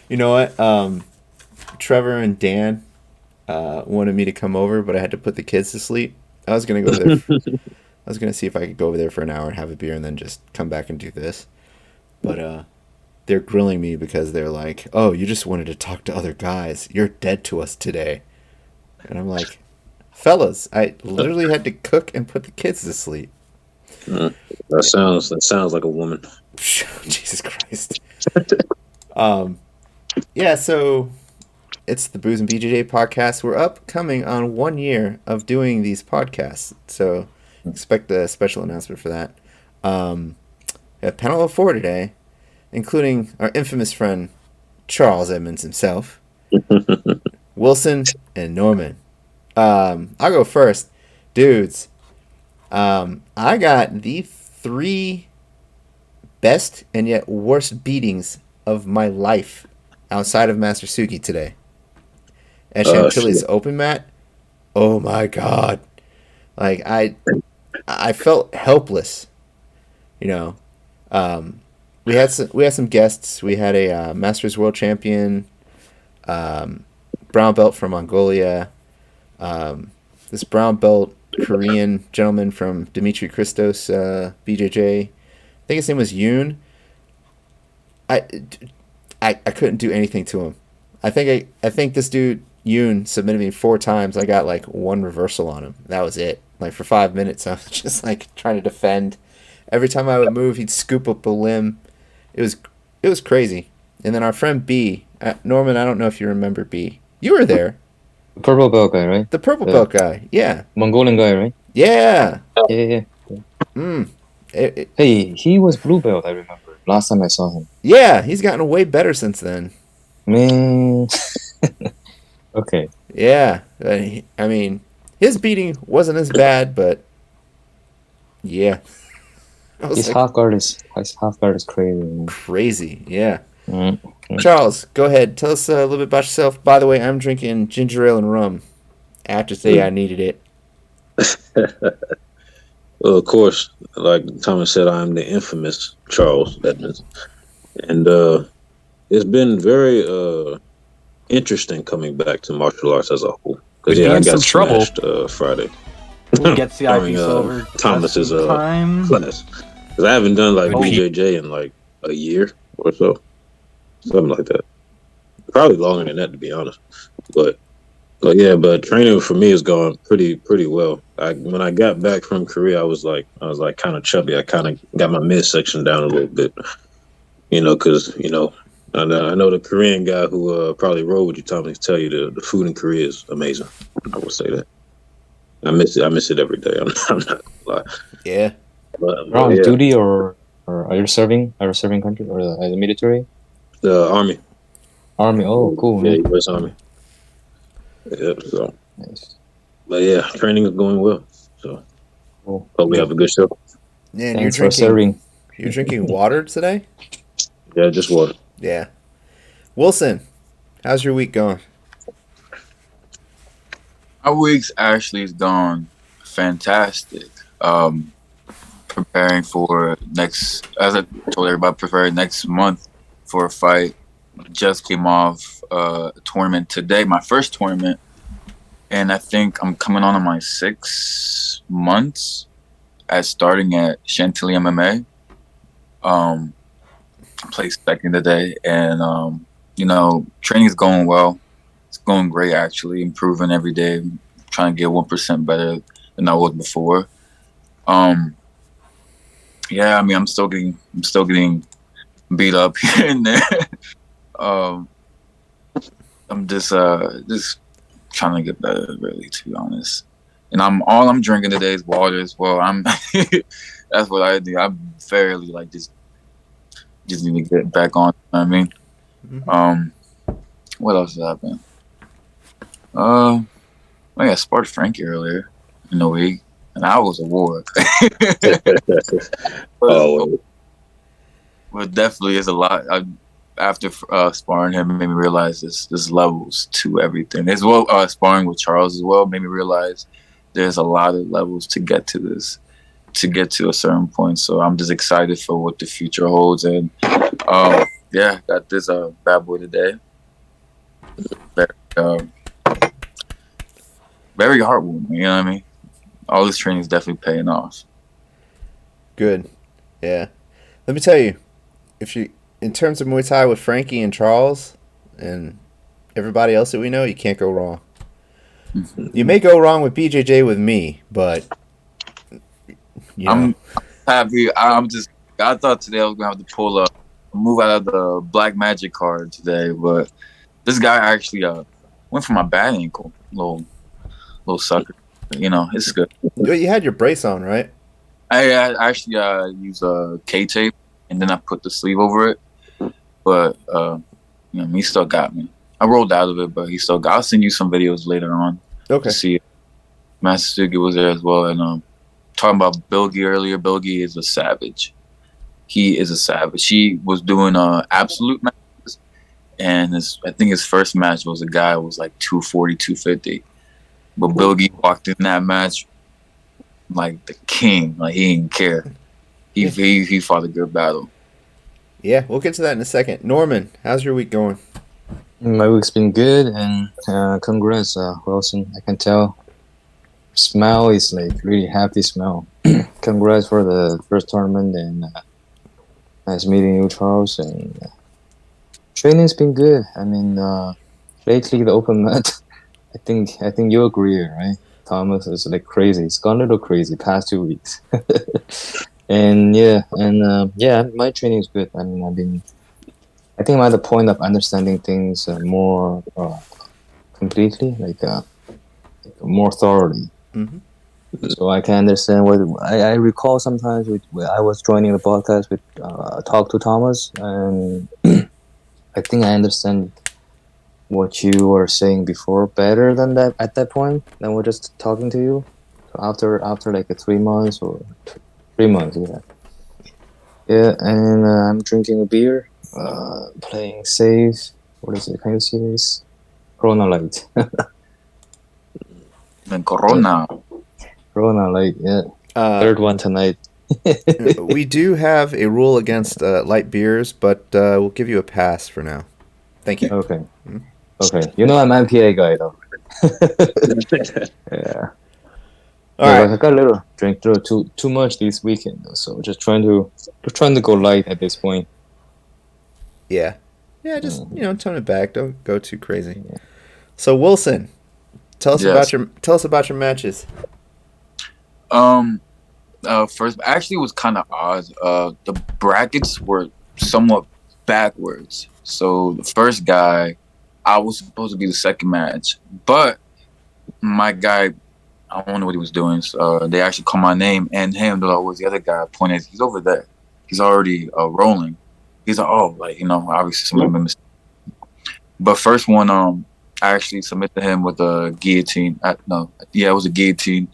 You know what? Trevor and Dan wanted me to come over, but I had to put the kids to sleep. I was gonna go over there. I was gonna see if I could go over there for an hour and have a beer, and then just come back and do this. But they're grilling me because they're like, "Oh, you just wanted to talk to other guys. You're dead to us today." And I'm like, "Fellas, I literally had to cook and put the kids to sleep." That sounds like a woman. Jesus Christ. Yeah, so it's the Booze and BJJ podcast. We're upcoming on 1 year of doing these podcasts, so expect a special announcement for that. We have panel of 4 today, including our infamous friend Charles Edmonds himself, Wilson, and Nomin. I'll go first. Dudes, I got the 3 best and yet worst beatings of my life outside of Master Sugi today. At Chantilly's open mat, oh my god. Like I felt helpless. You know. We had some guests. We had a Masters World Champion, brown belt from Mongolia, this brown belt Korean gentleman from Dimitri Christos BJJ. I think his name was Yoon. I couldn't do anything to him. I think this dude Yoon submitted me 4 times. I got like 1 reversal on him. That was it. Like for 5 minutes, I was just like trying to defend. Every time I would move, he'd scoop up a limb. It was crazy. And then our friend B, Norman. I don't know if you remember B. You were there. The purple belt guy, right? The purple belt guy. Yeah. Mongolian guy, right? Yeah. Yeah. Hey, he was blue belt, I remember. Last time I saw him. Yeah, he's gotten way better since then. Man. Okay. Yeah. I mean, his beating wasn't as bad, but yeah. His half guard is crazy. Man. Crazy, yeah. Mm-hmm. Charles, go ahead. Tell us a little bit about yourself. By the way, I'm drinking ginger ale and rum. I have to say I needed it. Well, of course, like Thomas said, I'm the infamous Charles Edmonds. And it's been very interesting coming back to martial arts as a whole. Because I got smashed Friday. Who gets the during IP silver? Thomas's class. Because I haven't done like BJJ in like a year or so. Something like that. Probably longer than that, to be honest. But training for me has gone pretty well. When I got back from Korea, I was like kind of chubby. I kind of got my midsection down a little bit, because I know the Korean guy who probably rode with you, Tommy, tell you the food in Korea is amazing. I will say that. I miss it every day. I'm not gonna lie. Yeah. Wrong duty or are you serving? Are you serving country or the military? The army. Army. Oh, cool. Yeah, U.S. Army. Yep. So. Nice. But yeah, training is going well. So. Cool. Hope we have a good show. Yeah, and Thanks for serving. You're drinking water today? Yeah, just water. Yeah. Wilson, how's your week going? My week's actually gone fantastic. Preparing for next, as I told everybody, preparing next month for a fight. Just came off a tournament today, my first tournament, and I think I'm coming on my 6 months at starting at Chantilly MMA. Placed second today, and training is going well. It's going great, actually. Improving every day. Trying to get 1% better than I was before. Yeah, I mean, I'm still getting beat up here and there. I'm just trying to get better, really, to be honest. And all I'm drinking today is water as well. That's what I do. I'm fairly just need to get back on. You know what I mean, what else has happened? I sparred Frankie earlier in the week, and I was a war. But definitely is a lot. After sparring him, it made me realize there's levels to everything. As well, sparring with Charles as well made me realize there's a lot of levels to get to this, to get to a certain point. So I'm just excited for what the future holds, and yeah, got this bad boy today. Very, very heartwarming. You know what I mean? All this training is definitely paying off. Good. Yeah. Let me tell you, if you in terms of Muay Thai with Frankie and Charles and everybody else that we know, you can't go wrong. You may go wrong with BJJ with me, but you know. I'm happy. I thought today I was gonna have to pull a move out of the black magic card today, but this guy actually went for my bad ankle, little sucker. You know, it's good. You had your brace on, right? I actually use K tape and then I put the sleeve over it, but he still got me. I rolled out of it, but he still got. I'll send you some videos later on. Okay. To see. Master Sugi was there as well, and talking about Bilgi earlier. Bilgi is a savage. He is a savage. He was doing absolute matches, and I think his first match was a guy who was like 240, 250. But Bilgi walked in that match like the king. Like he didn't care. He fought a good battle. Yeah, we'll get to that in a second. Norman, how's your week going? My week's been good, and congrats, Wilson. I can tell. Smell is like really happy smell. Congrats for the first tournament, and nice meeting you, Charles. And training's been good. I mean, lately the open mat. I think you agree, right? Thomas is like crazy. It's gone a little crazy past 2 weeks. And my training is good. I mean, I think I'm at the point of understanding things more completely, like more thoroughly. Mm-hmm. So I can understand what I recall sometimes. I was joining the podcast with Talk to Thomas, and I think I understand what you were saying before better than that at that point. Then we're just talking to you. So after like 3 months or 3 months, yeah. And I'm drinking a beer, playing safe. What is it? Can you see this? Corona Light. And Corona Light, yeah. Third one tonight. We do have a rule against light beers, but we'll give you a pass for now. Thank you. Okay. Mm-hmm. Okay. You know I'm MPA guy though. Yeah. All right. I got a little drink through too much this weekend though, so just trying to go light at this point. Yeah. Yeah, just tone it back. Don't go too crazy. Yeah. So Wilson, tell us about your matches. First, actually, it was kind of odd. The brackets were somewhat backwards. So the first guy, I was supposed to be the second match, but my guy, I don't know what he was doing. So, they actually called my name and him. They're like, "Where's the other guy?" I pointed, he's over there. He's already rolling. He's like, "Oh, obviously somebody made a mistake." But first one, I actually submitted him with a guillotine. It was a guillotine.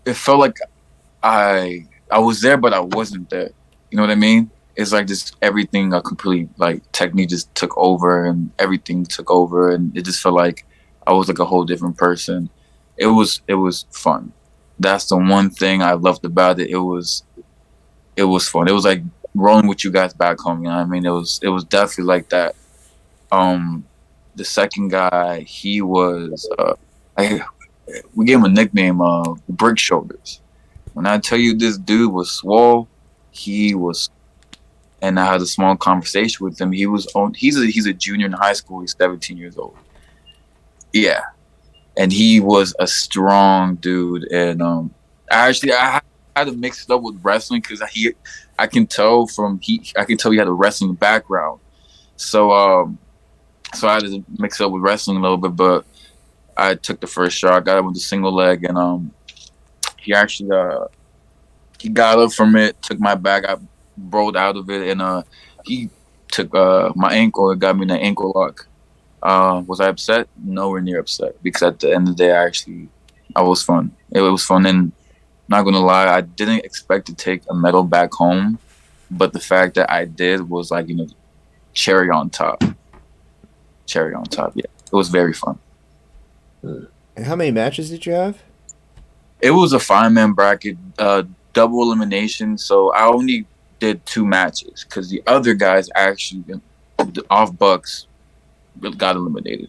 It felt like I was there, but I wasn't there. You know what I mean? It's like just everything completely like technique just took over, and everything took over, and it just felt like I was like a whole different person. It was fun. That's the one thing I loved about it. It was fun. It was like rolling with you guys back home. You know what I mean? It was definitely like that. The second guy, he was we gave him a nickname, Brick Shoulders. When I tell you this dude was swole, he was, and I had a small conversation with him. He's a junior in high school. He's 17 years old. Yeah, and he was a strong dude. And I had to mix it up with wrestling because I can tell he had a wrestling background. So I had to mix it up with wrestling a little bit, but I took the first shot, got him with the single leg, and he actually he got up from it, took my back, I rolled out of it, and he took my ankle and got me in an ankle lock. Was I upset? Nowhere near upset, because at the end of the day, I was fun. It was fun, and not gonna lie, I didn't expect to take a medal back home, but the fact that I did was like cherry on top. Yeah, it was very fun. And how many matches did you have? It was a 5-man bracket, double elimination. So I only did 2 matches because the other guys actually off Bucks got eliminated.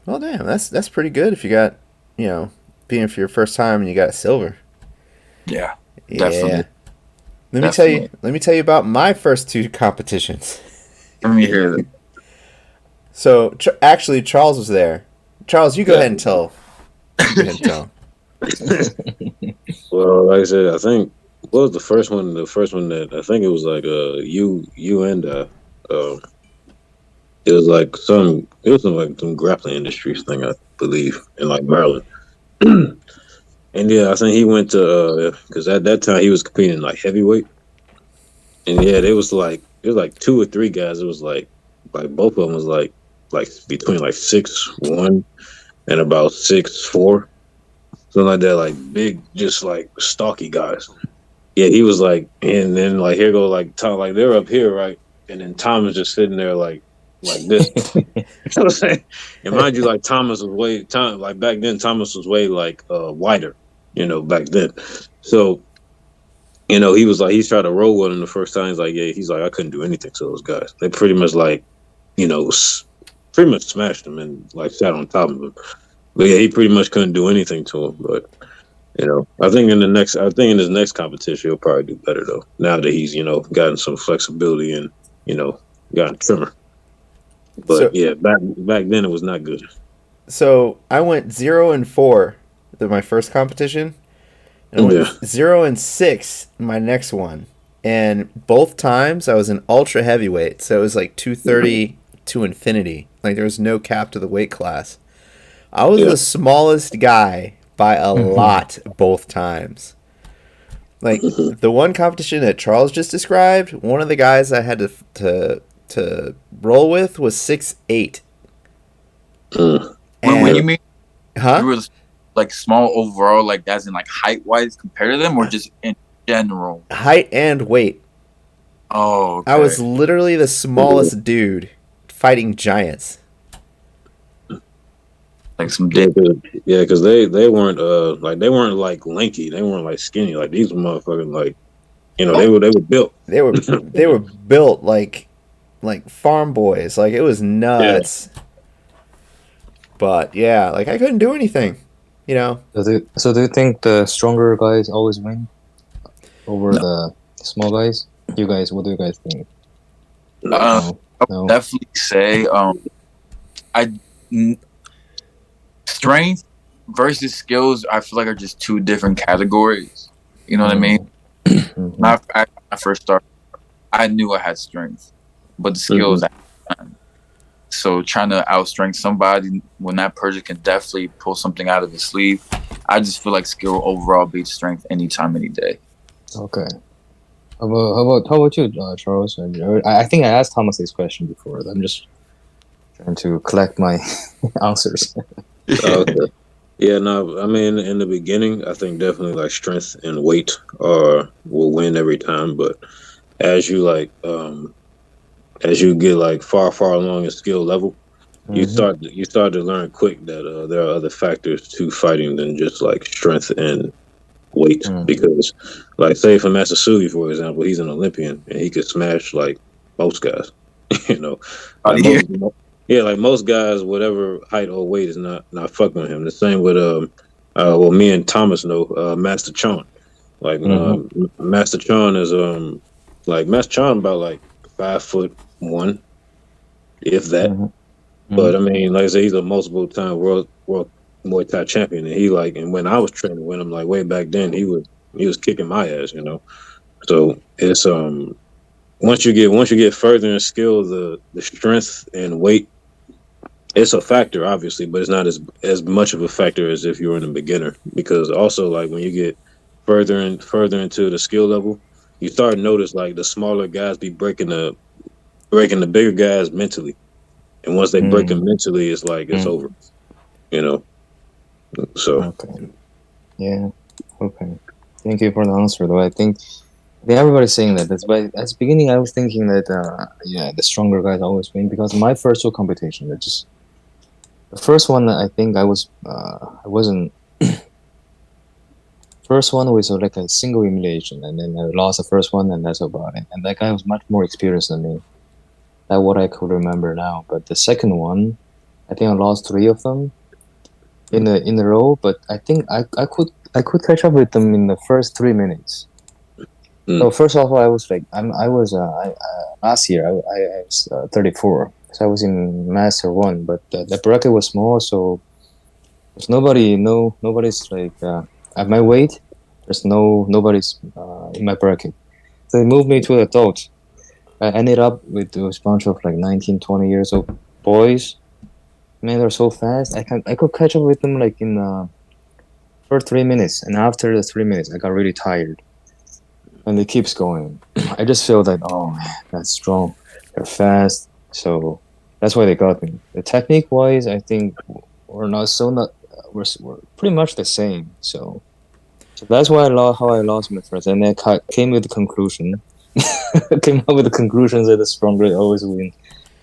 Well, damn, that's pretty good if you got, being for your first time and you got a silver. Yeah, Yeah. definitely. Let me tell you about my first 2 competitions. Let me hear that. So actually, Charles was there. Charles, you go ahead and tell. Well, like I said, I think what was the first one? The first one that I think it was like you and it was like some grappling industries thing, I believe, in like Maryland. And yeah, I think he went to because at that time he was competing in like heavyweight, and yeah, it was like 2 or 3 guys. It was like both of them was like between like 6'1" and about 6'4", something like that, like big, just like stocky guys. Yeah, he was like, and then like here go like Tom, like they're up here, right, and then Tom is just sitting there like this. You know what I'm saying? And mind you, like like back then Thomas was way like wider, back then. So, he was like, he's tried to roll with him the first time. He's like, I couldn't do anything to those guys. They pretty much like, pretty much smashed him and like sat on top of him. But yeah, he pretty much couldn't do anything to him. But I think in his next competition he'll probably do better though. Now that he's gotten some flexibility and gotten trimmer. But yeah, back then it was not good. So I went 0-4 my first competition, and I went 0-6 my next one. And both times I was an ultra heavyweight, so it was like 230 to infinity. Like there was no cap to the weight class. I was the smallest guy by a lot both times. Like the one competition that Charles just described, one of the guys I had to roll with was 6'8". When you mean you were like small overall, like as in like height wise compared to them, or just in general? Height and weight. Oh, okay. I was literally the smallest dude fighting giants. Like some yeah, because they weren't they weren't like lanky, they weren't like skinny, like these motherfuckers like they were built. They were built like farm boys. Like it was nuts. Yeah. But yeah, like I couldn't do anything. So do you think the stronger guys always win over the small guys? What do you guys think? I would definitely say strength versus skills, I feel like are just 2 different categories. You know what I mean? When I first started, I knew I had strength, but the skills so trying to outstrength somebody when that person can definitely pull something out of his sleeve, I just feel like skill overall beats strength anytime, any day. Okay. How about you, Charles? I think I asked Thomas this question before. I'm just trying to collect my answers. Okay. Yeah, no, I mean, in the beginning, I think definitely like strength and weight will win every time. But as you as you get like far along in skill level, you start to learn quick that there are other factors to fighting than just like strength and weight. Because like say for Master Sugi, for example, he's an Olympian and he could smash like most guys. Like most guys, whatever height or weight is not fucking with him. The same with me and Thomas know Master Chon. Like Master Chon is Master Chon about like 5'1", if that. But I mean, like I say, he's a multiple time world Muay Thai champion, and and when I was training with him, like way back then, he was kicking my ass, So it's once you get further in skill, the strength and weight, it's a factor, obviously, but it's not as much of a factor as if you were in a beginner. Because also, like when you get further into the skill level, you start to notice like the smaller guys be breaking the bigger guys mentally, and once they break them mentally, it's like it's over, So yeah, okay. Thank you for the answer, though. I think everybody's saying that. That's why at the beginning I was thinking that the stronger guys always win, because my first 2 competitions, The first one, I think I wasn't. First one was like a single humiliation, and then I lost the first one, and that's about it. And that guy was much more experienced than me. That's what I could remember now. But the second one, I think I lost 3 of them in a row. But I think I could catch up with them in the first 3 minutes. So first of all, I was like, last year I was 34, so I was in Master 1, but the bracket was small, so there's nobody's like at my weight. There's nobody's in my bracket. So they moved me to adult. I ended up with a bunch of like 19, 20 years old boys. Man, they're so fast. I could catch up with them like in for 3 minutes, and after the 3 minutes, I got really tired. And it keeps going. I just feel like, oh man, that's strong. They're fast, so that's why they got me. The technique wise, I think we're pretty much the same. So that's why how I lost my first, and I came with the conclusion. Came up with the conclusions that the stronger always win.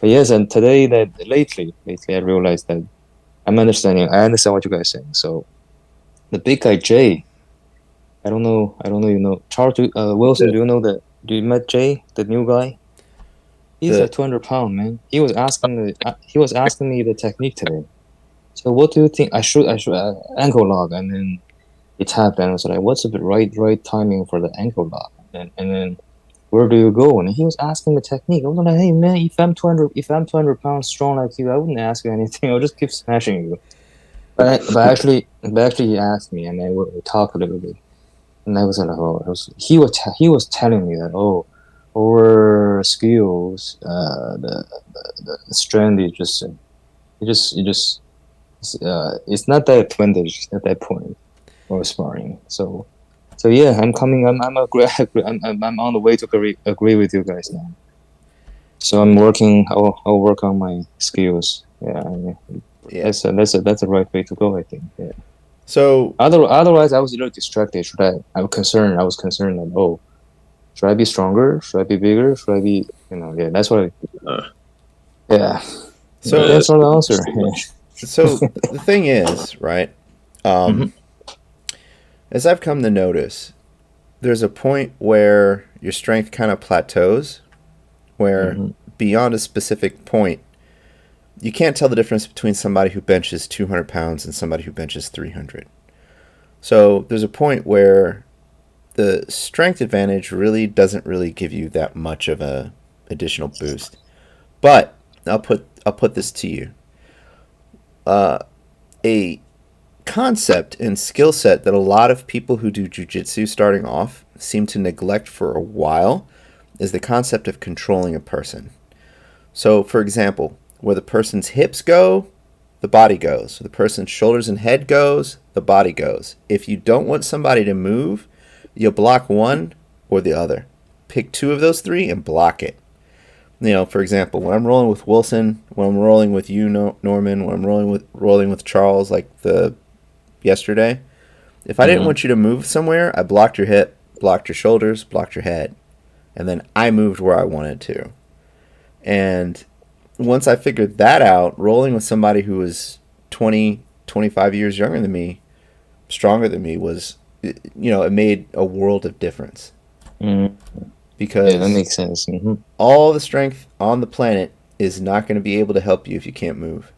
But yes, and lately, I realized that I understand what you guys are saying. So the big guy Jay. I don't know. You know Charles Wilson. Do you know that? Do you met Jay, the new guy? He's like 200 pounds, man. He was asking me the technique today. So what do you think? I should ankle lock, and then he tapped, and I was like, "What's the right timing for the ankle lock?" And then where do you go? And he was asking the technique. I was like, "Hey man, if I'm 200 pounds strong like you, I wouldn't ask you anything. I'll just keep smashing you." But actually, he asked me, and then we talked a little bit. And I was like, he was telling me that over skills, the strength is it's not that advantage at that point or sparring. So yeah, I'm on the way to agree with you guys now. So I'm working. I'll work on my skills. Yeah. That's the right way to go, I think. Yeah. So otherwise, I was a little distracted. I was concerned that should I be stronger? Should I be bigger? Should I be Yeah, that's what. Yeah. So that's not the answer. So the thing is, right? As I've come to notice, there's a point where your strength kind of plateaus, where beyond a specific point, you can't tell the difference between somebody who benches 200 pounds and somebody who benches 300. So there's a point where the strength advantage really doesn't really give you that much of a additional boost. But I'll put this to you. A concept and skill set that a lot of people who do jiu-jitsu starting off seem to neglect for a while is the concept of controlling a person. So, for example, where the person's hips go, the body goes. Where the person's shoulders and head goes, the body goes. If you don't want somebody to move, you'll block one or the other. Pick two of those three and block it. For example, when I'm rolling with Wilson, when I'm rolling with you, Norman, when I'm rolling with Charles, like yesterday, if I didn't want you to move somewhere, I blocked your hip, blocked your shoulders, blocked your head, and then I moved where I wanted to. And once I figured that out, rolling with somebody who was 20, 25 years younger than me, stronger than me, was, it made a world of difference. Because that makes sense. All the strength on the planet is not going to be able to help you if you can't move.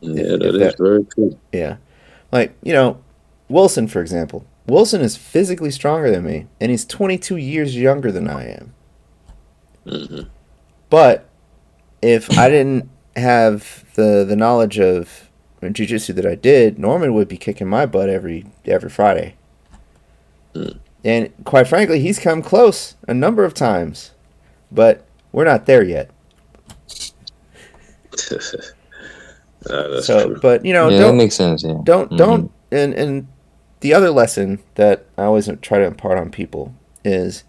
Yeah, that is very true. Yeah. Like, Wilson, for example. Wilson is physically stronger than me, and he's 22 years younger than I am. But if I didn't have the knowledge of jiu-jitsu that I did, Norman would be kicking my butt every Friday. And quite frankly, he's come close a number of times, but we're not there yet. That's true. But that makes sense. Yeah. Don't. And the other lesson that I always try to impart on people is,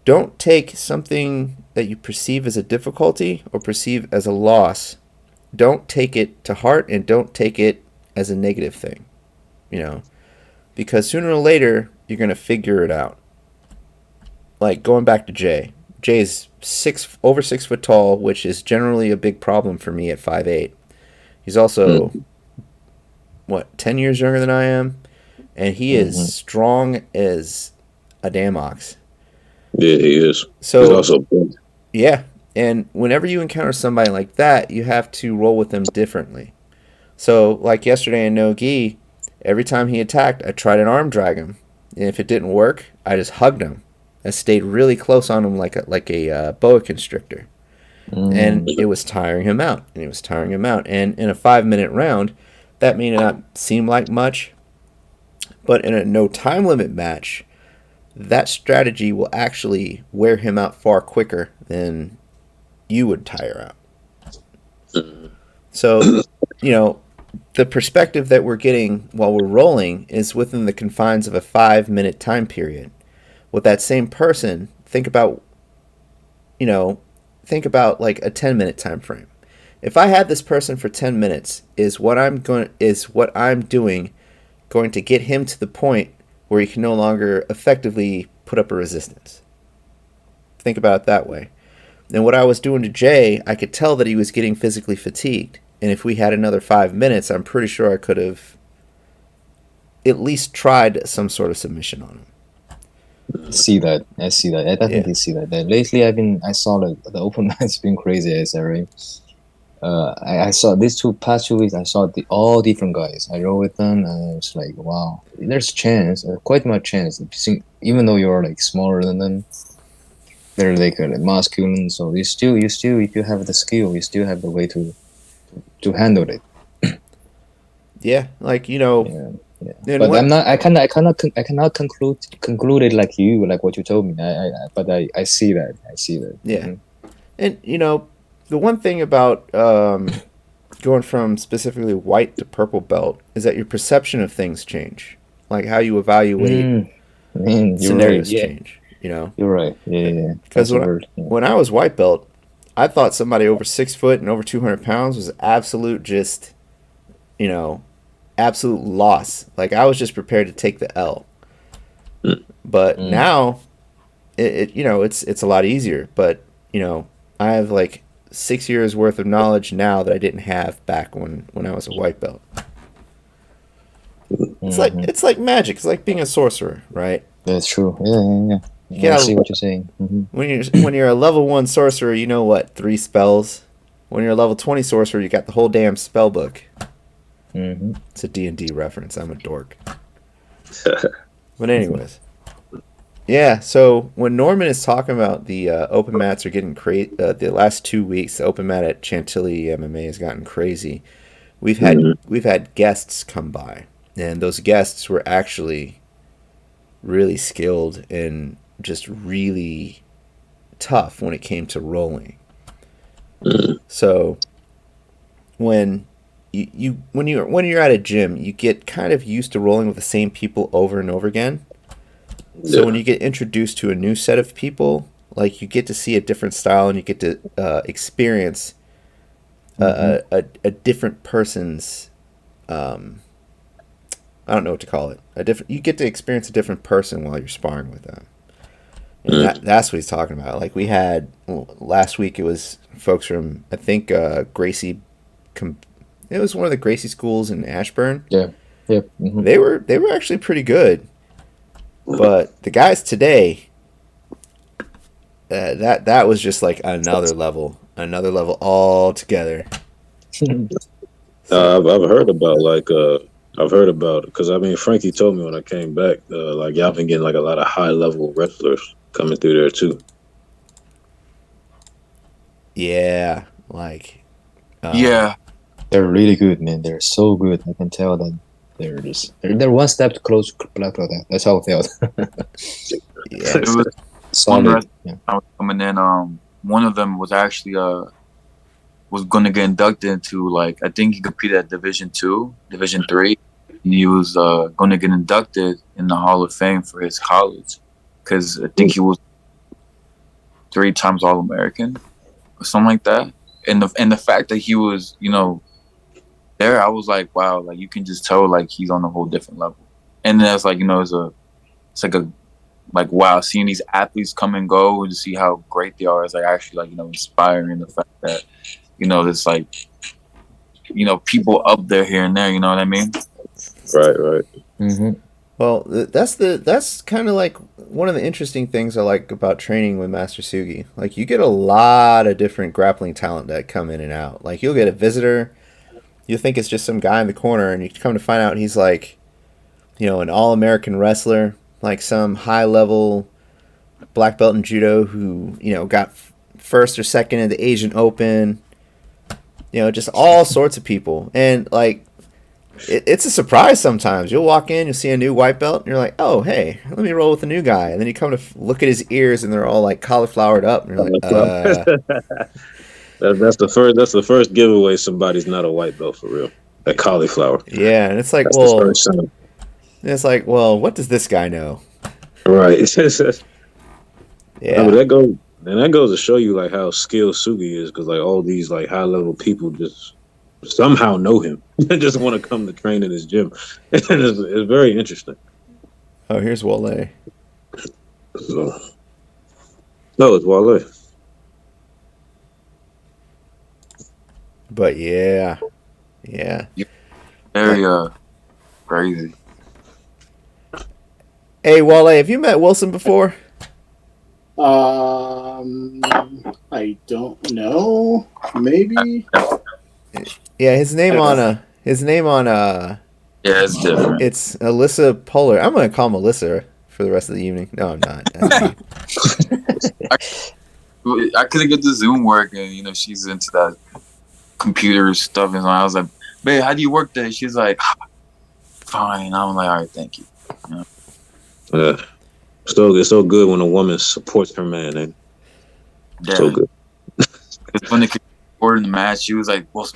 don't take something that you perceive as a difficulty or perceive as a loss. Don't take it to heart, and don't take it as a negative thing. Because sooner or later, you're going to figure it out. Like going back to Jay. Jay's over 6 foot tall, which is generally a big problem for me at 5'8". He's also 10 years younger than I am, and he is strong as a damn ox. Yeah, he is. So he's also big. Yeah, and whenever you encounter somebody like that, you have to roll with them differently. So, like yesterday in no gi, every time he attacked, I tried an arm drag him, and if it didn't work, I just hugged him. I stayed really close on him like a boa constrictor, and it was tiring him out, and And in a 5-minute round, that may not seem like much, but in a no time limit match, that strategy will actually wear him out far quicker than you would tire out. So, the perspective that we're getting while we're rolling is within the confines of a 5-minute time period. With that same person, think about like a 10-minute time frame. If I had this person for 10 minutes, is what I'm doing going to get him to the point where he can no longer effectively put up a resistance? Think about it that way. And what I was doing to Jay, I could tell that he was getting physically fatigued. And if we had another 5 minutes, I'm pretty sure I could have at least tried some sort of submission on him. I see that. I definitely see that. Lately, I saw the open match been crazy. I said, right? I saw these past 2 weeks. I saw all different guys. I rode with them, and I was like, wow, there's chance, quite much chance. Even though you're like smaller than them, they're like masculine. So you still, if you have the skill, you still have the way to handle it. Yeah, like Yeah. But I cannot conclude it like you, like what you told me. But I see that. Yeah, and the one thing about going from specifically white to purple belt is that your perception of things change, like how you evaluate scenarios change. You're right. Yeah. Because when I was white belt, I thought somebody over 6 foot and over 200 pounds was absolute loss. Like I was just prepared to take the L. But now, it's a lot easier. But I have like 6 years worth of knowledge now that I didn't have back when I was a white belt. It's like magic. It's like being a sorcerer, right? That's true. Yeah. I see what you're saying. When you're a level 1 sorcerer, you know what? 3 spells. When you're a level 20 sorcerer, you got the whole damn spell book. It's a D&D reference. I'm a dork. But anyways. Yeah, so when Nomin is talking about the open mats are getting crazy, the last 2 weeks, the open mat at Chantilly MMA has gotten crazy. We've had guests come by, and those guests were actually really skilled and just really tough when it came to rolling. So when you're at a gym, you get kind of used to rolling with the same people over and over again. So when you get introduced to a new set of people, like you get to see a different style and you get to experience a different person's I don't know what to call it. You get to experience a different person while you're sparring with them. And that's what he's talking about. Like we had last week, it was folks from I think Gracie. It was one of the Gracie schools in Ashburn. Yeah. They were actually pretty good. But the guys today, that was just like another level altogether. I've heard about because Frankie told me when I came back, like y'all been getting like a lot of high level wrestlers coming through there too. Yeah, like they're really good, man. They're so good. I can tell that they're one step close to black belt. That's how it felt. Yeah, it was solid. I was coming in. One of them was actually was going to get inducted into, like, I think he competed at Division 2, Division 3, and he was going to get inducted in the Hall of Fame for his college because I think he was 3 times All-American or something like that. And the fact that he was, there, I was like, wow, like you can just tell like he's on a whole different level. And that's like, it's like a like wow, seeing these athletes come and go and to see how great they are is like actually like inspiring. The fact that there's like people up there here and there. You know what I mean? Right. Mm-hmm. Well, that's kind of like one of the interesting things I like about training with Master Sugi. Like you get a lot of different grappling talent that come in and out. Like you'll get a visitor, you think it's just some guy in the corner, and you come to find out he's like, an all-American wrestler, like some high-level black belt in judo who got first or second in the Asian Open. Just all sorts of people, and like it's a surprise sometimes. You'll walk in, you'll see a new white belt, and you're like, oh, hey, let me roll with a new guy. And then you come to look at his ears, and they're all like cauliflowered up, and you're like, That's the first giveaway somebody's not a white belt for real. That cauliflower. Yeah, and it's like, That's the first sign. It's like, well, what does this guy know? Right. Yeah. No, but that goes to show you like how skilled Sugi is, because like all these like high level people just somehow know him and just want to come to train in his gym. And it's very interesting. Oh, here's Wole. So, no, it's Wole. But yeah. Very crazy. Hey, Wole, have you met Wilson before? I don't know. Maybe. Yeah, his name on yeah, it's different. it's Alyssa Polar. I'm gonna call him Alyssa for the rest of the evening. No, I'm not. I couldn't get the Zoom working. She's into that computer stuff, and so I was like, "Babe, how do you work that?" She's like, "Fine." I'm like, "All right, thank you." Yeah. It's so good when a woman supports her man, and so good. It's when they were in the match, she was like, "Well,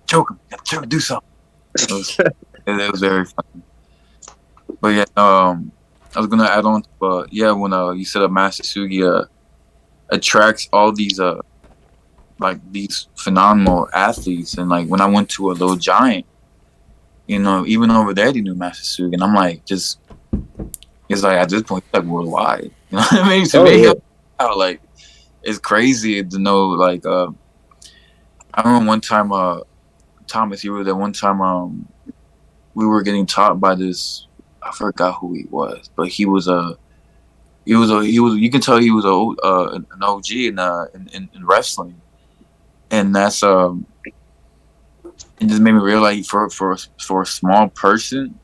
choke him, do something." It was very funny. But yeah, I was gonna add on to when you said Master Sugi attracts all these like these phenomenal athletes, and like when I went to a Little Giant, even over there they knew Master Sugi, and I'm like, it's like at this point it's like worldwide. You know what I mean? To me, like it's crazy to know. Like I remember one time, Thomas, you were there one time. We were getting taught by this. I forgot who he was, but he was you can tell he was an OG in wrestling, and that's it just made me realize for a small person,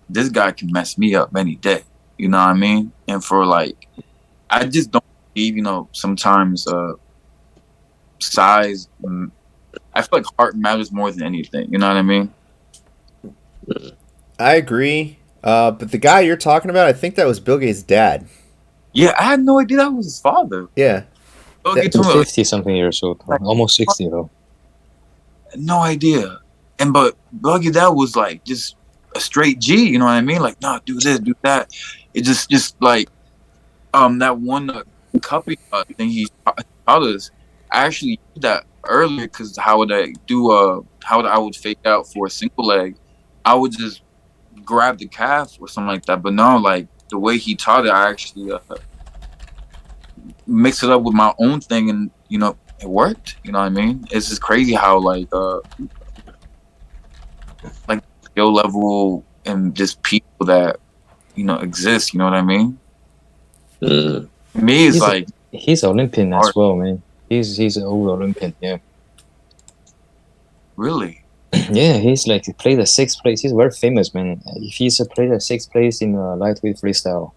this guy can mess me up any day. You know what I mean? And for like, I just don't believe, sometimes size. I feel like heart matters more than anything. You know what I mean? I agree. But the guy you're talking about, I think that was Bill Gates' dad. Yeah, I had no idea that was his father. Yeah. Bill Gates 50-something years old. Almost 60, though. No idea. But Bill Gates' dad was like just a straight G. You know what I mean? Like, no, do this, do that. It just like that one cupping thing he taught us. I actually did that earlier because how would I would fake out for a single leg? I would just grab the calf or something like that. But no, like the way he taught it, I actually mixed it up with my own thing, and it worked. You know what I mean? It's just crazy how like skill level and just people that exist. You know what I mean? Mm. Me, it's like he's Olympian as well, man. He's an old Olympian, yeah. Really? Yeah, he played the 6th place. He's very famous, man. He's played the 6th place in lightweight freestyle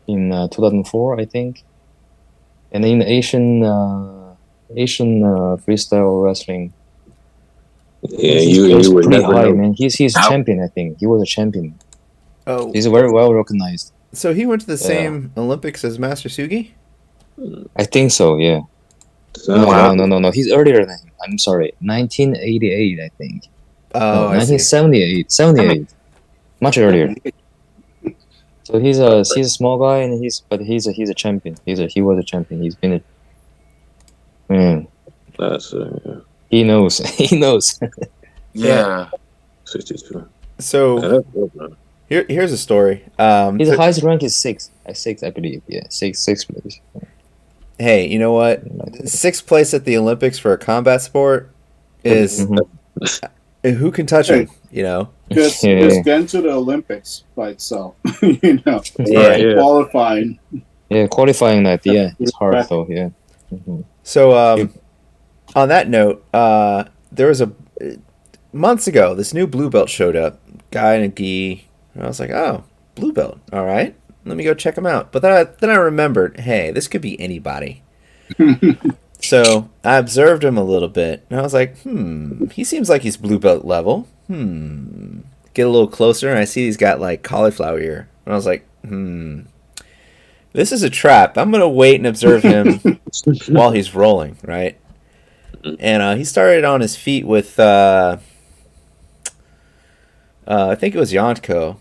in 2004, I think. And in Asian freestyle wrestling. Yeah, you were pretty high, know. man. He's a champion, I think. He was a champion. Oh. He's very well recognized. So he went to the same Olympics as Master Sugi? I think so, yeah. No. He's earlier than him. I'm sorry. 1988, I think. Oh, 1978. 78. Much earlier. So he's a small guy, and he's a champion. He was a champion. He's been a man. That's yeah. He knows. He knows. Yeah. 62. So Here's a story. His So- highest rank is 6. 6, I believe. Yeah, 6 place. hey, you know what? Sixth place at the Olympics for a combat sport is who can touch him? You know. Just Yeah. getting to the Olympics by itself, you know, Yeah. Yeah. qualifying. Yeah, qualifying that. Yeah, it's hard though. Yeah. So on that note, there was a months ago this new blue belt showed up, guy in a gi. And I was like, oh, blue belt, all right. Let me go check him out. But then I remembered, hey, this could be anybody. So I observed him a little bit, and I was like, he seems like he's blue belt level. Get a little closer, and I see he's got like cauliflower ear. And I was like, this is a trap. I'm gonna wait and observe him while he's rolling, right? And he started on his feet with, I think it was Yontko,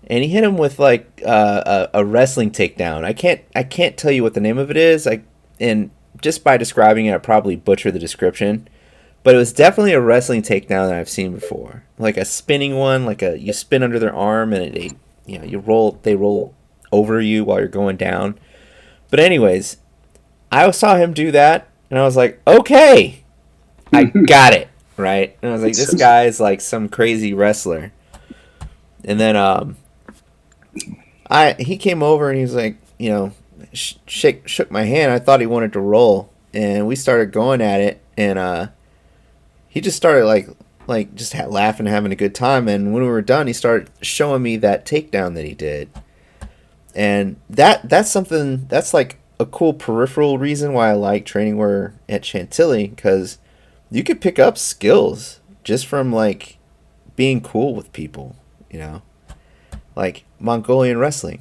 and he hit him with like a wrestling takedown. I can't tell you what the name of it is. And just by describing it, I probably butcher the description, but it was definitely a wrestling takedown that I've seen before, like a spinning one, like you spin under their arm and they roll over you while you're going down. But anyways, I saw him do that, and I was like, okay, I got it, right? And I was like, this guy is like some crazy wrestler. And then he came over and he was like, you know, shook my hand. I thought he wanted to roll, and we started going at it, and he just started like just laughing, having a good time. And when we were done, he started showing me that takedown that he did, and that's something that's like a cool peripheral reason why I like training where at Chantilly, because you could pick up skills just from like being cool with people, you know, like Mongolian wrestling.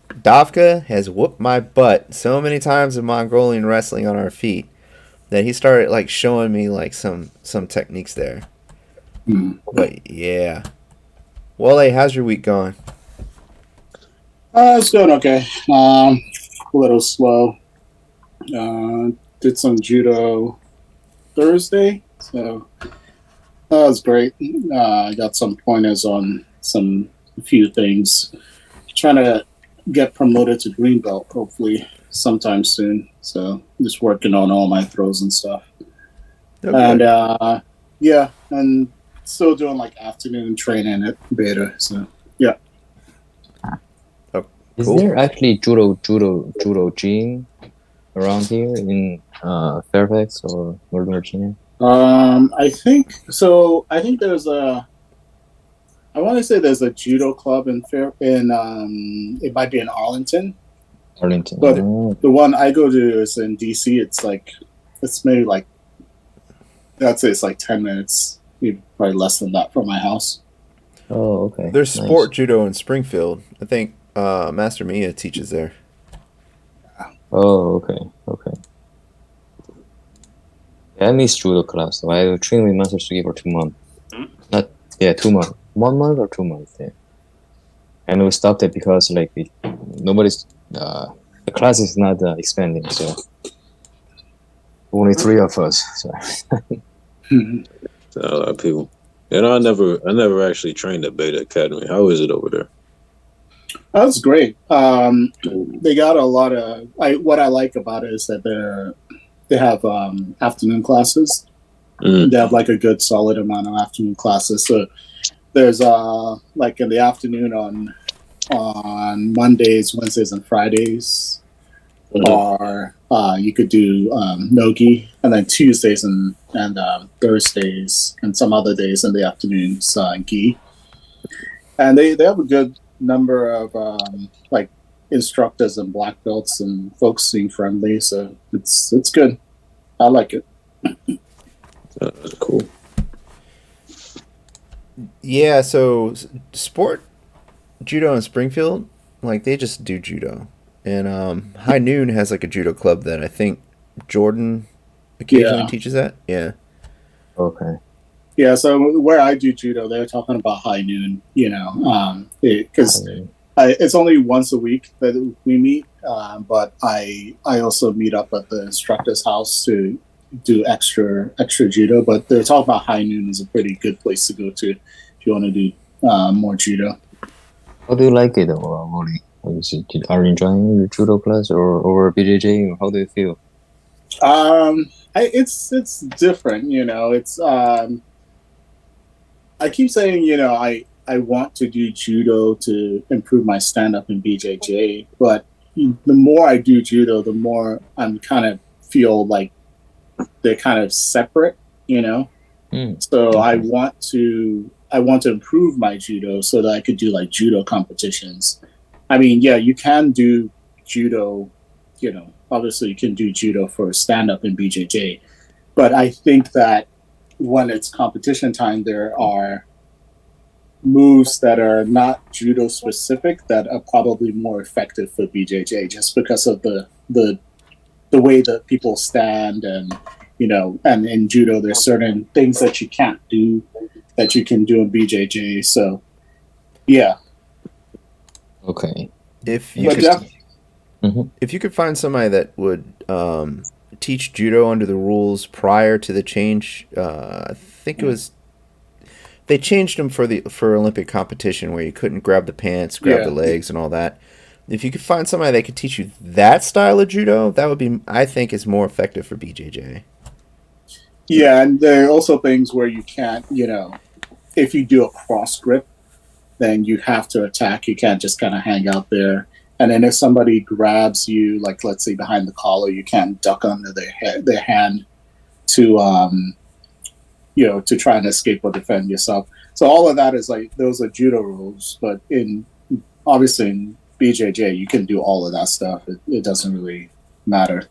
Davka has whooped my butt so many times in Mongolian wrestling on our feet that he started like showing me like some techniques there. But yeah, Wole, how's your week going? It's going okay. A little slow. Did some judo Thursday, so that was great. I got some pointers on a few things. Trying to get promoted to green belt hopefully sometime soon. So just working on all my throws and stuff. Okay. And yeah, and still doing like afternoon training at Beta. So yeah. Is Cool. there actually judo gym around here in Fairfax or Northern Virginia? I think so. I think there's I want to say there's a judo club in it might be in Arlington, Arlington. but Oh, the one I go to is in DC. It's maybe like, I'd say it's like 10 minutes, maybe probably less than that from my house. oh, okay. There's Nice. sport judo in Springfield. I think Master Mia teaches there. Oh, okay. Yeah, I missed judo class. So I trained with Master Sugi for 2 months. 2 months. 1 month or 2 months, yeah. And we stopped it because like nobody's the class is not expanding, so only 3 of us. So. A lot of people. And I never actually trained at Beta Academy. How is it over there? That's great. They got a lot of. What I like about it is that they have afternoon classes. They have like a good solid amount of afternoon classes. So there's like in the afternoon on Mondays, Wednesdays, and Fridays, or you could do nogi, and then Tuesdays and Thursdays, and some other days in the afternoons gi. And they have a good number of like instructors and black belts, and folks seem friendly, so it's good. I like it. That's cool. Yeah, so sport judo in Springfield, like they just do judo, and High Noon has like a judo club that I think Jordan occasionally teaches at. Yeah. Okay. Yeah, so where I do judo, they're talking about High Noon, you know, because it's only once a week that we meet, but I also meet up at the instructor's house to do extra judo. But they're talking about High Noon is a pretty good place to go to if you want to do more judo. How do you like it, Wole? Are you enjoying your judo class or BJJ? Or how do you feel? It's different, you know. It's I keep saying, you know, I want to do judo to improve my stand up in BJJ, but the more I do judo, the more I'm kind of feel like they're kind of separate, you know. So Okay. I want to improve my judo so that I could do like judo competitions. I mean, yeah, you can do judo, you know, obviously you can do judo for stand up in BJJ, but I think that when it's competition time, there are moves that are not judo specific that are probably more effective for BJJ just because of the way that people stand, and you know, and in judo there's certain things that you can't do that you can do in BJJ. So yeah. Okay. If you if you could find somebody that would teach judo under the rules prior to the change, I think it was they changed them for Olympic competition where you couldn't grab the pants, grab the legs, and all that. If you could find somebody that could teach you that style of judo, that would be, I think, is more effective for BJJ. Yeah, and there are also things where you can't, you know, if you do a cross grip, then you have to attack. You can't just kind of hang out there. And then if somebody grabs you, like let's say behind the collar, you can't duck under their hand to you know, to try and escape or defend yourself. So all of that is like those are judo rules, but obviously in BJJ you can do all of that stuff. It doesn't really matter.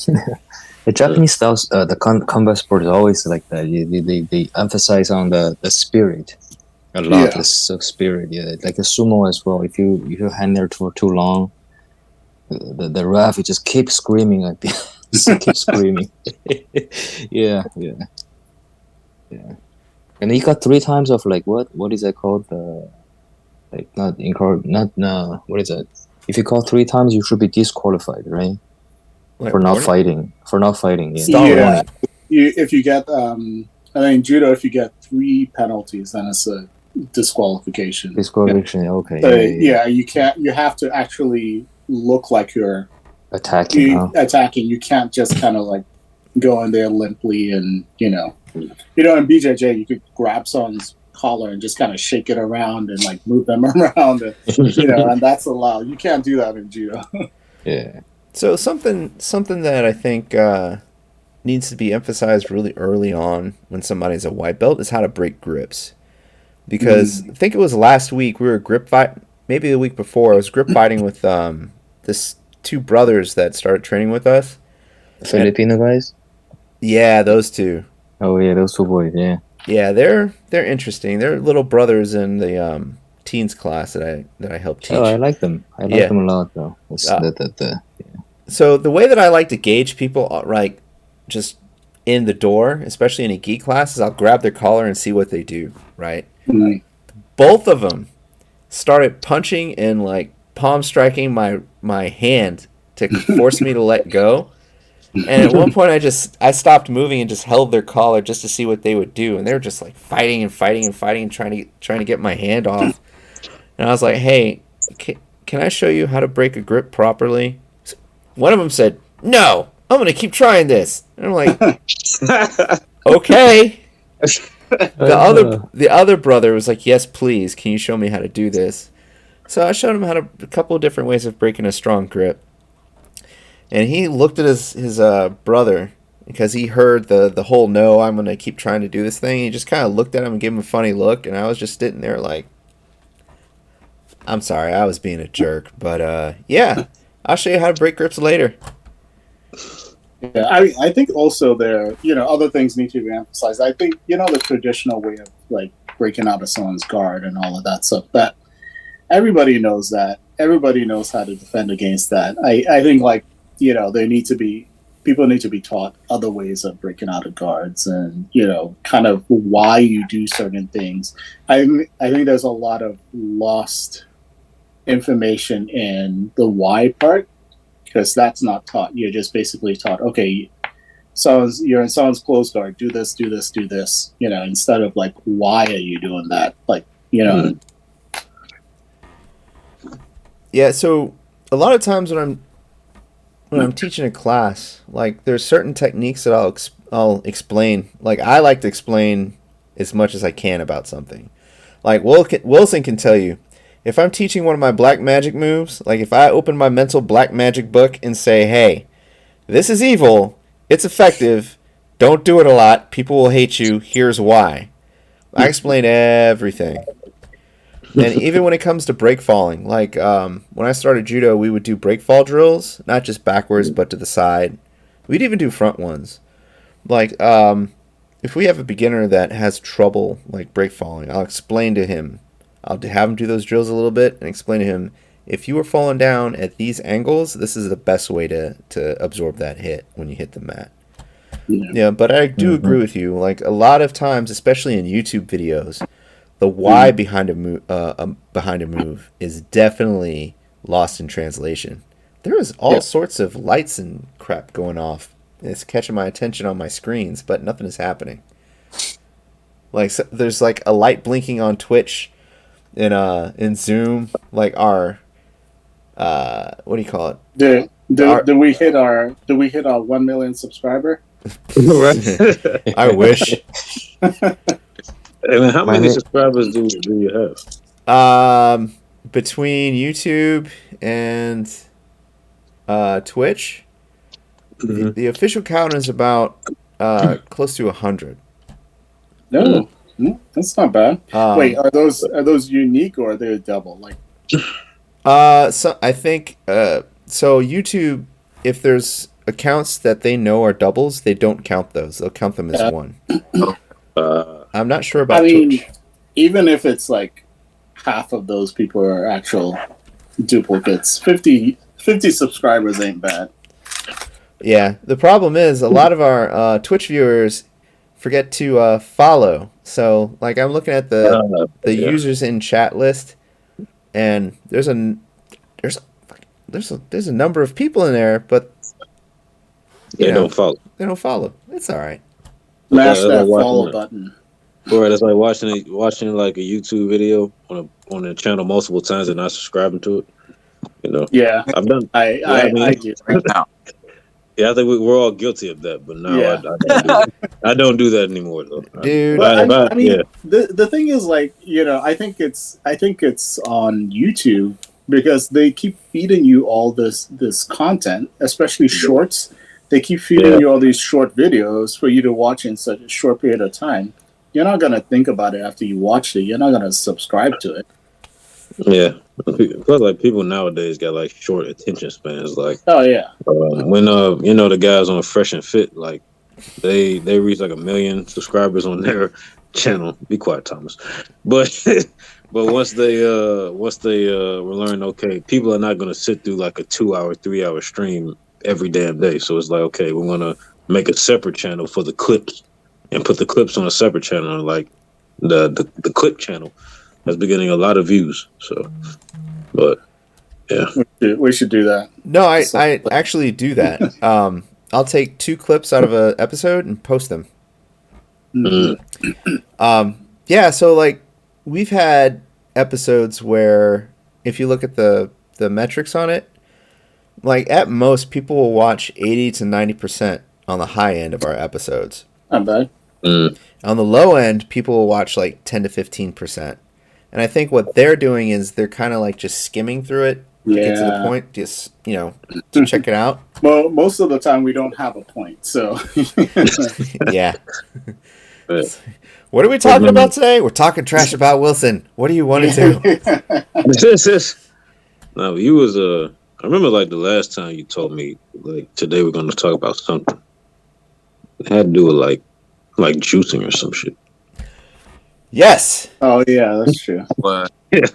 The Japanese styles, the combat sport is always like that. They emphasize on the spirit a lot. The spirit, like the sumo as well. If you hang there for too long, the ref just keeps screaming like keep screaming. yeah. And you got 3 times of like what is that called? Like not no. What is it? If you call 3 times, you should be disqualified, right? Like for not fighting. Yeah. If you get I mean judo, if you get 3 penalties, then it's a disqualification. Okay. So, you can't. You have to actually look like you're attacking. Attacking. You can't just kind of like go in there limply and you know. In BJJ, you could grab someone's collar and just kind of shake it around and like move them around, and, you know, and that's allowed. You can't do that in judo. Yeah. So something that I think needs to be emphasized really early on when somebody's a white belt is how to break grips. Because I think it was last week we were grip fight, maybe the week before, I was grip fighting with this 2 brothers that started training with us. Filipino guys? Yeah, those 2. Oh yeah, those 2 boys, yeah. Yeah, they're interesting. They're little brothers in the teens class that I helped teach. Oh, I like them. I like them a lot though. So the way that I like to gauge people, right, just in the door, especially in a gi class, is I'll grab their collar and see what they do, right? Mm-hmm. Both of them started punching and like palm striking my hand to force me to let go. And at one point I stopped moving and just held their collar just to see what they would do, and they were just like fighting and trying to get my hand off. And I was like, "Hey, can I show you how to break a grip properly?" One of them said, "No, I'm going to keep trying this." And I'm like, "Okay." The other brother was like, "Yes, please. Can you show me how to do this?" So I showed him a couple of different ways of breaking a strong grip. And he looked at his brother because he heard the whole "no, I'm going to keep trying to do this" thing. He just kind of looked at him and gave him a funny look, and I was just sitting there like, I'm sorry, I was being a jerk, but yeah, I'll show you how to break grips later. Yeah, I think also there, you know, other things need to be emphasized. I think, you know, the traditional way of like breaking out of someone's guard and all of that stuff, that everybody knows that. Everybody knows how to defend against that. I think like, you know, people need to be taught other ways of breaking out of guards and, you know, kind of why you do certain things. I think there's a lot of lost information in the why part, because that's not taught. You're just basically taught, okay, you're in someone's closed guard, do this, you know, instead of like, why are you doing that? Like, you know. Yeah, so a lot of times when I'm teaching a class, like there's certain techniques that I'll explain. Like I like to explain as much as I can about something. Like Wilson can tell you, if I'm teaching one of my black magic moves, like if I open my mental black magic book and say, "Hey, this is evil. It's effective. Don't do it a lot. People will hate you. Here's why." I explain everything. And even when it comes to break falling, like when I started judo, we would do break fall drills, not just backwards, but to the side. We'd even do front ones. Like if we have a beginner that has trouble like break falling, I'll explain to him. I'll have him do those drills a little bit and explain to him, if you are falling down at these angles, this is the best way to absorb that hit when you hit the mat. Yeah, but I do agree with you. Like a lot of times, especially in YouTube videos, the why behind a move is definitely lost in translation. There is all sorts of lights and crap going off. It's catching my attention on my screens, but nothing is happening. Like so, there's like a light blinking on Twitch, in Zoom, like our what do you call it? Do we hit our 1 million subscriber? I wish. And how many subscribers do you have? Between YouTube and Twitch, the official count is about close to 100. No, that's not bad. Wait, are those unique or are they a double? Like, so I think so. YouTube, if there's accounts that they know are doubles, they don't count those. They'll count them as one. I'm not sure about Twitch. Even if it's like half of those people are actual duplicates, 50 subscribers ain't bad. Yeah, the problem is a lot of our Twitch viewers forget to follow. So, like, I'm looking at the users in chat list, and there's a number of people in there, but they don't follow. They don't follow. It's all right. Mash that follow button. Right, it's like watching like a YouTube video on a channel multiple times and not subscribing to it. You know. Yeah, I've done. I do right now. Yeah, I think we're all guilty of that, but now I don't do that anymore, though. Dude, I mean, the thing is, like, I think it's on YouTube because they keep feeding you all this content, especially shorts. They keep feeding you all these short videos for you to watch in such a short period of time. You're not gonna think about it after you watched it. You're not gonna subscribe to it. Yeah, plus like people nowadays got like short attention spans. Like, oh yeah, when the guys on Fresh and Fit, like they reach like 1 million subscribers on their channel. Be quiet, Thomas. But once they learn, okay, people are not gonna sit through like a 2-hour, 3-hour stream every damn day. So it's like, okay, we're gonna make a separate channel for the clips and put the clips on a separate channel, like the clip channel. That's been getting a lot of views. So, but yeah, we should do that. No, I actually do that. I'll take 2 clips out of an episode and post them. Yeah, so like we've had episodes where if you look at the metrics on it, like at most people will watch 80 to 90% on the high end of our episodes. Not bad. On the low end, people will watch like 10 to 15%. And I think what they're doing is they're kind of like just skimming through it, get to the point, just, to check it out. Well, most of the time we don't have a point, so. Yeah. What are we talking about today? We're talking trash about Wilson. What do you want to do? No, you was I remember like the last time you told me like today we're going to talk about something. It had to do with like juicing or some shit. Yes. Oh yeah, that's true. But yeah,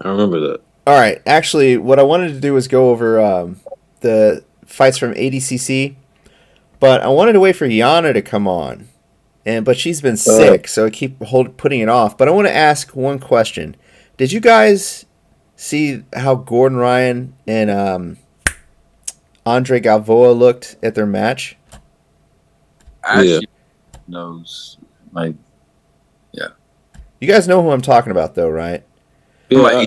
I remember that. All right. Actually, what I wanted to do was go over the fights from ADCC, but I wanted to wait for Yana to come on, but she's been sick, so I keep putting it off. But I want to ask one question: did you guys see how Gordon Ryan and Andre Galvoa looked at their match? Actually, knows You guys know who I'm talking about, though, right? Yeah,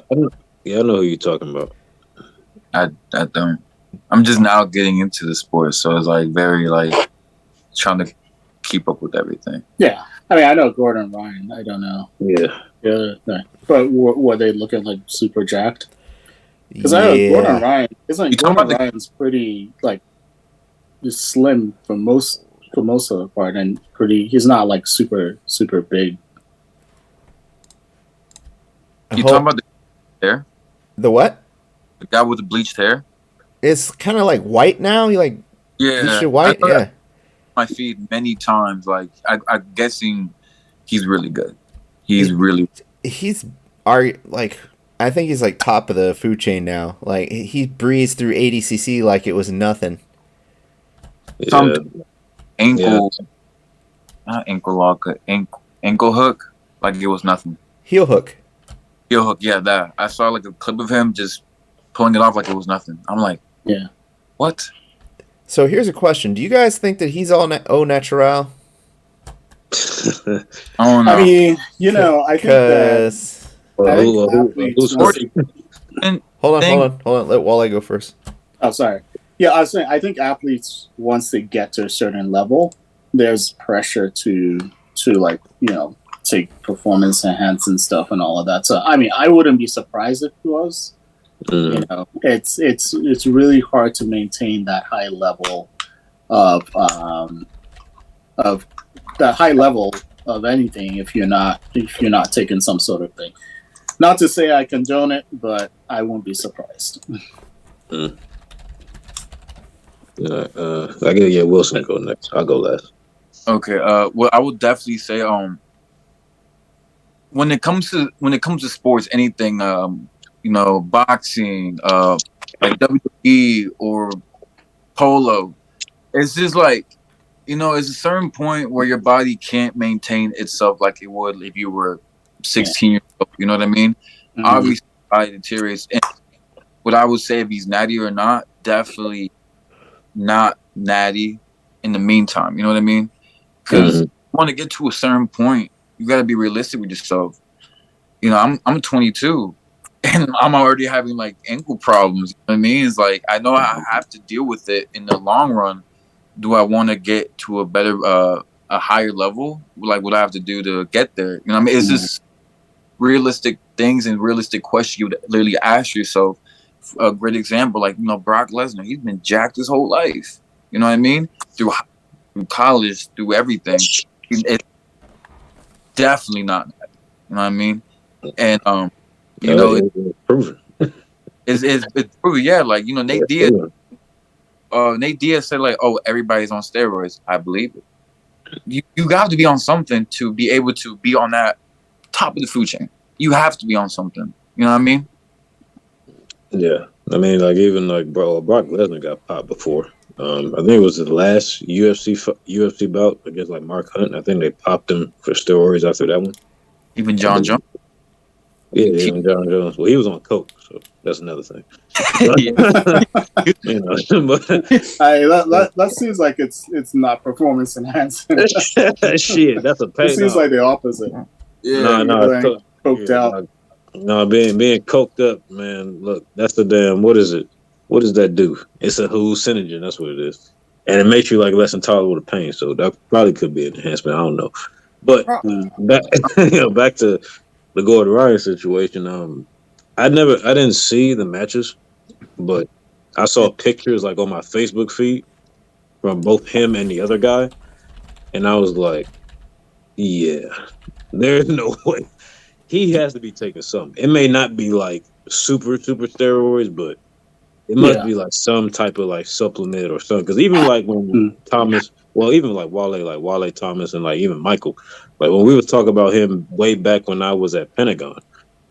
Yeah, I know who you're talking about. I don't. I'm just now getting into the sport, so it's like very like trying to keep up with everything. Yeah, I mean, I know Gordon Ryan. I don't know. Yeah. But were they looking like super jacked? Because I know Gordon Ryan. Ryan's pretty like just slim for most of the part, and pretty. He's not like super big. You talking about the hair? The what? The guy with the bleached hair? It's kind of like white now. You like bleached it white? Yeah. My feed many times. Like I'm guessing he's really good. He's like I think he's like top of the food chain now. Like he breezed through ADCC like it was nothing. Some ankle, not ankle lock, ankle hook, like it was nothing. Heel hook, yeah, that. I saw like a clip of him just pulling it off like it was nothing. I'm like, yeah, what? So here's a question: do you guys think that he's all au natural? Oh no! I mean, I think that. Hold on. Let Wole go first. Oh, sorry. Yeah, I was saying, I think athletes, once they get to a certain level, there's pressure to like, take performance enhancing stuff and all of that. So, I mean, I wouldn't be surprised if it was. It's really hard to maintain that high level of that high level of anything if you're not taking some sort of thing. Not to say I condone it, but I won't be surprised. I get Wilson go next. I'll go last. Okay. Well, I would definitely say when it comes to sports, anything boxing, like WWE or polo, it's just like it's a certain point where your body can't maintain itself like it would if you were 16 years old. You know what I mean? Mm-hmm. Obviously, body deteriorates. And what I would say, if he's natty or not, definitely not natty in the meantime. You know what I mean? Because you want to get to a certain point, you got to be realistic with yourself. I'm 22 and I'm already having like ankle problems. You know what I mean? It's like, I know I have to deal with it in the long run. Do I want to get to a better, a higher level? Like, what I have to do to get there? You know what I mean? It's just realistic things and realistic questions you would literally ask yourself. A great example, like, Brock Lesnar, he's been jacked his whole life. You know what I mean? Through college, through everything. It's definitely not that. You know what I mean? And, it's proven. It's proven, yeah. Like, Nate Diaz said, like, oh, everybody's on steroids. I believe it. You got to be on something to be able to be on that top of the food chain. You have to be on something. You know what I mean? Yeah. I mean, like, even like, Brock Lesnar got popped before. I think it was the last UFC bout against like Mark Hunt. I think they popped him for steroids after that one. Even John Jones. Yeah, even John Jones. Well, he was on coke, so that's another thing. That seems like it's not performance enhancing. Shit, that's a pain. It seems like the opposite. Yeah, coked out. No, being coked up, man. Look, that's the damn. What is it? What does that do? It's a hallucinogen. That's what it is, and it makes you like less intolerable to pain. So that probably could be an enhancement. I don't know, but back to the Gordon Ryan situation. I didn't see the matches, but I saw pictures like on my Facebook feed from both him and the other guy, and I was like, yeah, there's no way. He has to be taking something. It may not be like super steroids, but it must be like some type of like supplement or something. Because even like when Thomas, well, even like Wole Thomas, and like even Michael, like when we was talking about him way back when I was at Pentagon,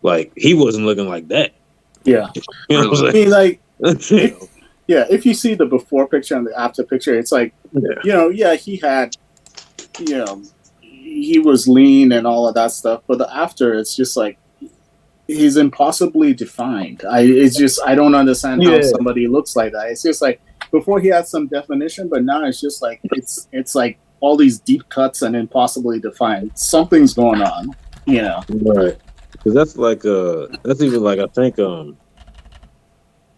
like he wasn't looking like that. Yeah, you know what I'm I mean, like, if you see the before picture and the after picture, it's like, he had, he was lean and all of that stuff, but the after, it's just like he's impossibly defined. I don't understand how somebody looks like that. It's just like before he had some definition, but now it's just like it's like all these deep cuts and impossibly defined. Something's going on, Right. Because that's like that's even like I think I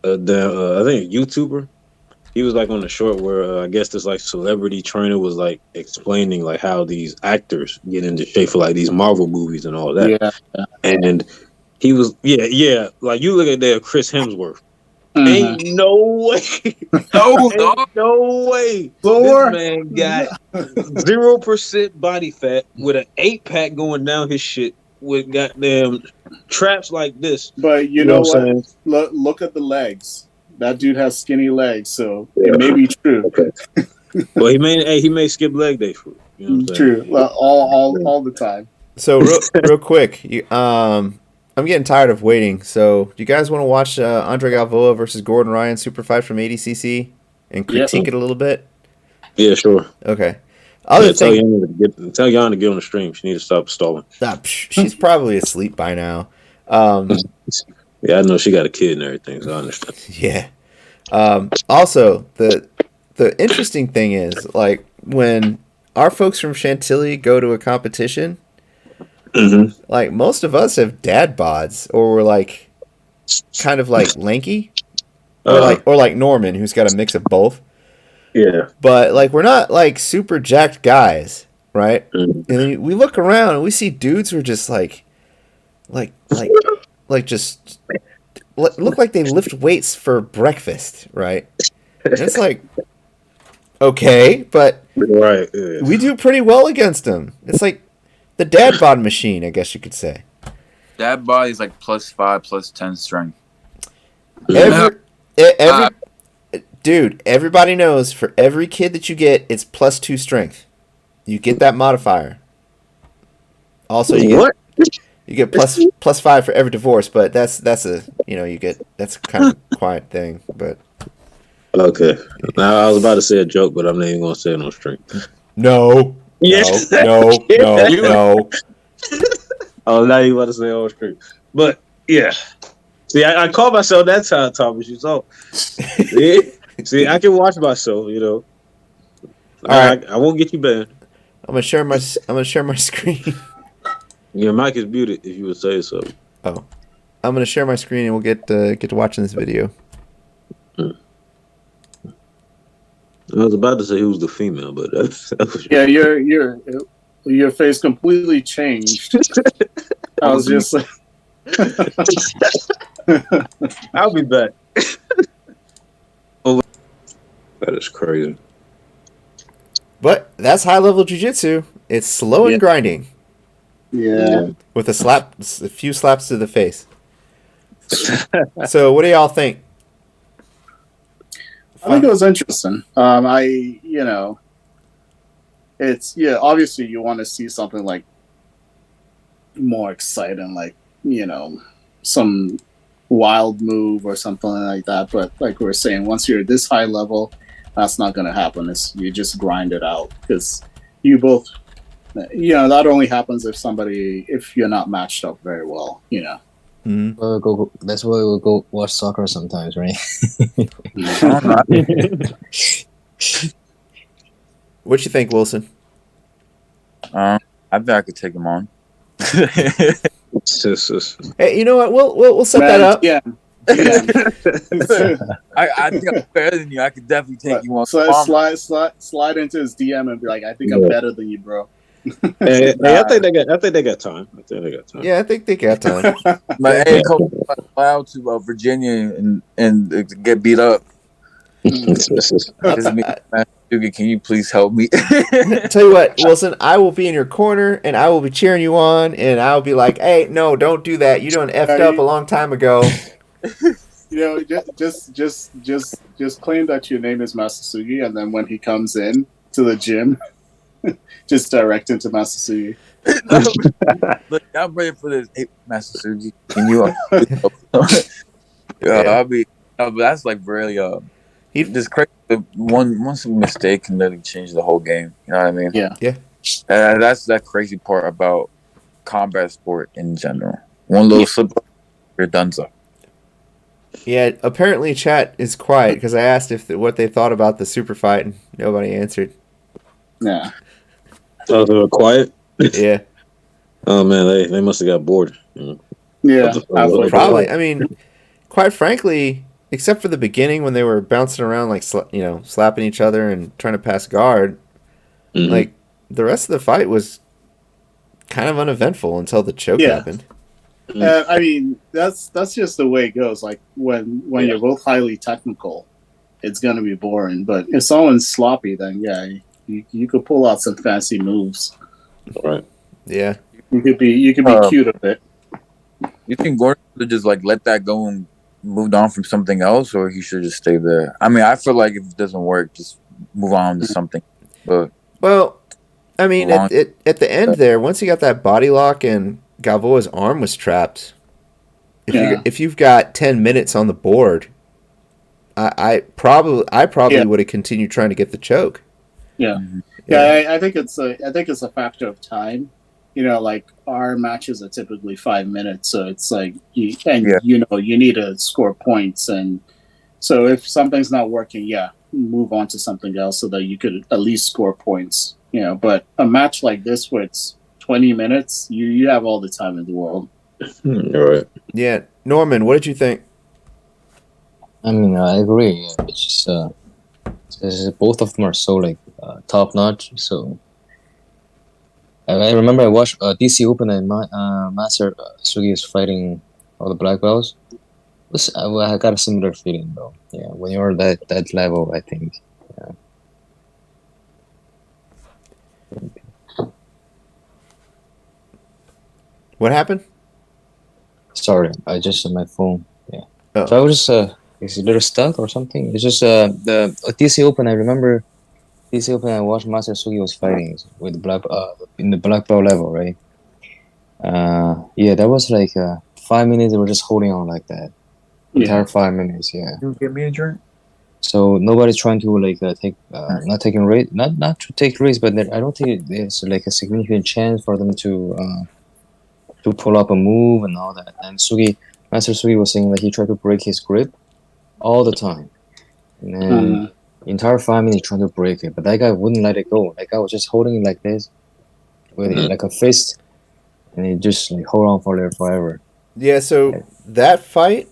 think a YouTuber. He was like on the short where I guess this like celebrity trainer was like explaining like how these actors get into shape for like these Marvel movies and all that. Yeah. And he was like you look at there, Chris Hemsworth. Mhm. Ain't no way. No, Ain't dog. no way. Thor? This man got 0% body fat with an 8-pack going down his shit with goddamn traps like this. But you know what? Look at the legs. That dude has skinny legs, so it may be true. Okay. Well, he made skip leg day for it. You know what I'm True. saying? Well, all the time. So real quick, I'm getting tired of waiting. So do you guys want to watch Andre Galvoa versus Gordon Ryan super fight from ADCC and critique it a little bit? Yeah, sure. Okay. Tell Jan to get on the stream. She needs to stop stalling. She's probably asleep by now. Yeah, I know she got a kid and everything, so I understand. Yeah. Also, the interesting thing is, like, when our folks from Chantilly go to a competition, like, most of us have dad bods, or we're, like, kind of, like, lanky, or like Nomin, who's got a mix of both. Yeah. But, like, we're not, like, super jacked guys, right? And then we look around and we see dudes who are just, like just look like they lift weights for breakfast, right? And it's like, okay, but right, we do pretty well against them. It's like the dad bod machine, I guess you could say. Dad bod is like +5, +10 strength. Dude, everybody knows for every kid that you get, it's +2 strength. You get that modifier. Also, you get +5 for every divorce, but that's a that's kind of a quiet thing. But okay, now I was about to say a joke, but I'm not even gonna say it on stream. No. Yes. No. Oh, now you want to say on stream, but yeah. See, I call myself that time, Thomas. You saw. See, I can watch myself. You know. All right. I won't get you banned. I'm gonna share my screen. Your mic is muted. If you would say so. Oh, I'm gonna share my screen and we'll get to watching this video. I was about to say who's the female, but that was yeah, your face completely changed. I was just like, I'll be back. Oh, that is crazy. But that's high level jiu-jitsu. It's slow and grinding. Yeah. With a few slaps to the face. So what do y'all think? I think it was interesting. It's obviously you want to see something like more exciting, like, some wild move or something like that. But like we were saying, once you're this high level, that's not going to happen. You just grind it out because you both, that only happens if you're not matched up very well, Mm-hmm. That's why we'll go watch soccer sometimes, right? What you think, Wilson? I think I could take him on. Hey, you know what? We'll set that up. Yeah. I think I'm better than you. I could definitely take you on. So slide into his DM and be like, I think I'm better than you, bro. I think they got time. Yeah, I think they got time. But hey, coach, fly out to Virginia and get beat up. Sugi, can you please help me? Tell you what, Wilson, I will be in your corner and I will be cheering you on, and I'll be like, "Hey, no, don't do that. You done effed up a long time ago." Just claim that your name is Master Sugi, and then when he comes in to the gym, just direct him to Master Sugi. Look, I'm ready for this. Hey, Master Sugi, can you? But that's like really this crazy. One mistake can literally change the whole game. You know what I mean? Yeah. That's that crazy part about combat sport in general. One little slip up, you're done. So. Yeah, apparently chat is quiet because I asked what they thought about the super fight and nobody answered. Yeah. Oh, they were quiet? Yeah. Oh man, they must have got bored. Yeah, Halfway Probably. fight. I mean, quite frankly, except for the beginning when they were bouncing around like slapping each other and trying to pass guard, Mm-hmm. like the rest of the fight was kind of uneventful until the choke Yeah. happened. I mean, that's just the way it goes. Like when you're both highly technical, it's gonna be boring. But if someone's sloppy, then yeah, you could pull out some fancy moves. Right. Yeah. You could be cute a bit. You think Gordon should just like let that go and moved on from something else, or he should just stay there? I mean, I feel like if it doesn't work, just move on to something. But Well, I mean, long, at the end there, once he got that body lock and Galvoa's arm was trapped, if you've got 10 minutes on the board, I probably would have continued trying to get the choke. Yeah. Mhm. Yeah, I think it's a factor of time. You know, like our matches are typically 5 minutes, so it's like you need to score points, and so if something's not working, move on to something else so that you could at least score points. You know, but a match like this where it's 20 minutes, you have all the time in the world. All right. Yeah, Norman, what did you think? I mean, I agree. It's just both of them are so like top notch. So I remember I watched DC Open and Master Sugi is fighting all the black belts. I got a similar feeling though. Yeah, when you're that level, I think. Yeah. What happened? Sorry, I just my phone. Yeah. Oh. So I was just is it a little stuck or something? It's just the DC Open. I remember DC Open. I watched Master Sugi was fighting with black in the black belt level, right? Yeah, that was like 5 minutes. They were just holding on like that. Entire 5 minutes. Yeah. You give me a drink. So nobody's trying to like take not taking risk, not to take risks, but I don't think there's like a significant chance for them to pull up a move and all that. And Master Sugi was saying that he tried to break his grip all the time, and then entire 5 minutes trying to break it, but that guy wouldn't let it go. That guy was just holding it like this with it like a fist, and he just like hold on for it forever. Yeah, so that fight,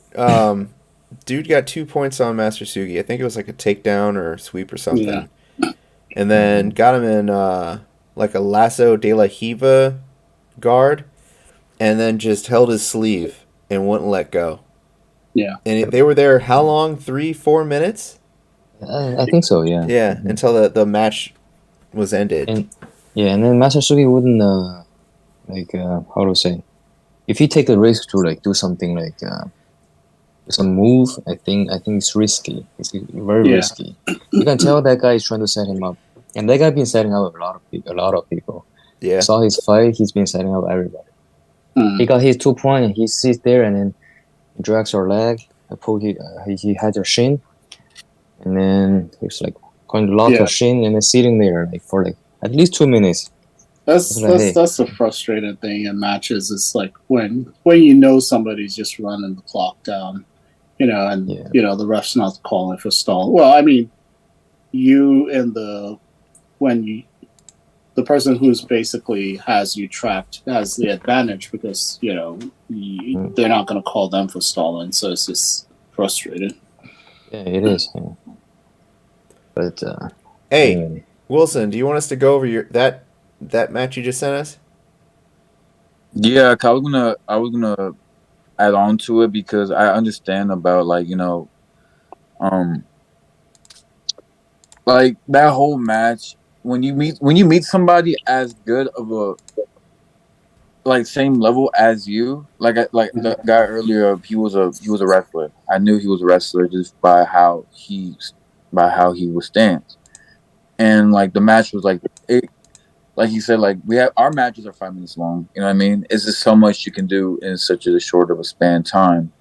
dude got 2 points on Master Sugi. I think it was like a takedown or a sweep or something. Yeah. And then got him in like a lasso de la Hiva guard, and then just held his sleeve and wouldn't let go. Yeah. And they were there how long? 3-4 minutes? I think so. Yeah. Yeah, until the match was ended. And then Master Sugi wouldn't how to say, if you take the risk to like do something like some move, I think it's risky. It's very risky. You can tell that guy is trying to set him up, and that guy been setting up a lot of people. Yeah. Saw his fight. He's been setting up everybody. He got his 2 point. He sits there and then drags your leg. He had your shin, and then he's like going to lock your shin and then sitting there like for like at least 2 minutes. That's the frustrating thing in matches. It's like when you know somebody's just running the clock down, you know, and the ref's not calling for stall. Well, I mean, the person who's basically has you trapped has the advantage because they're not going to call them for stalling, so it's just frustrating. Yeah, it is. Yeah. But hey, anyway. Wilson, do you want us to go over that match you just sent us? Yeah, I was gonna add on to it because I understand about like like that whole match when you meet somebody as good of a like same level as you, like the guy earlier, he was a wrestler. I knew he was a wrestler just by how he withstands, and like the match was like it. Like he said, like our matches are 5 minutes long. You know what I mean? It's just so much you can do in such a short of a span of time.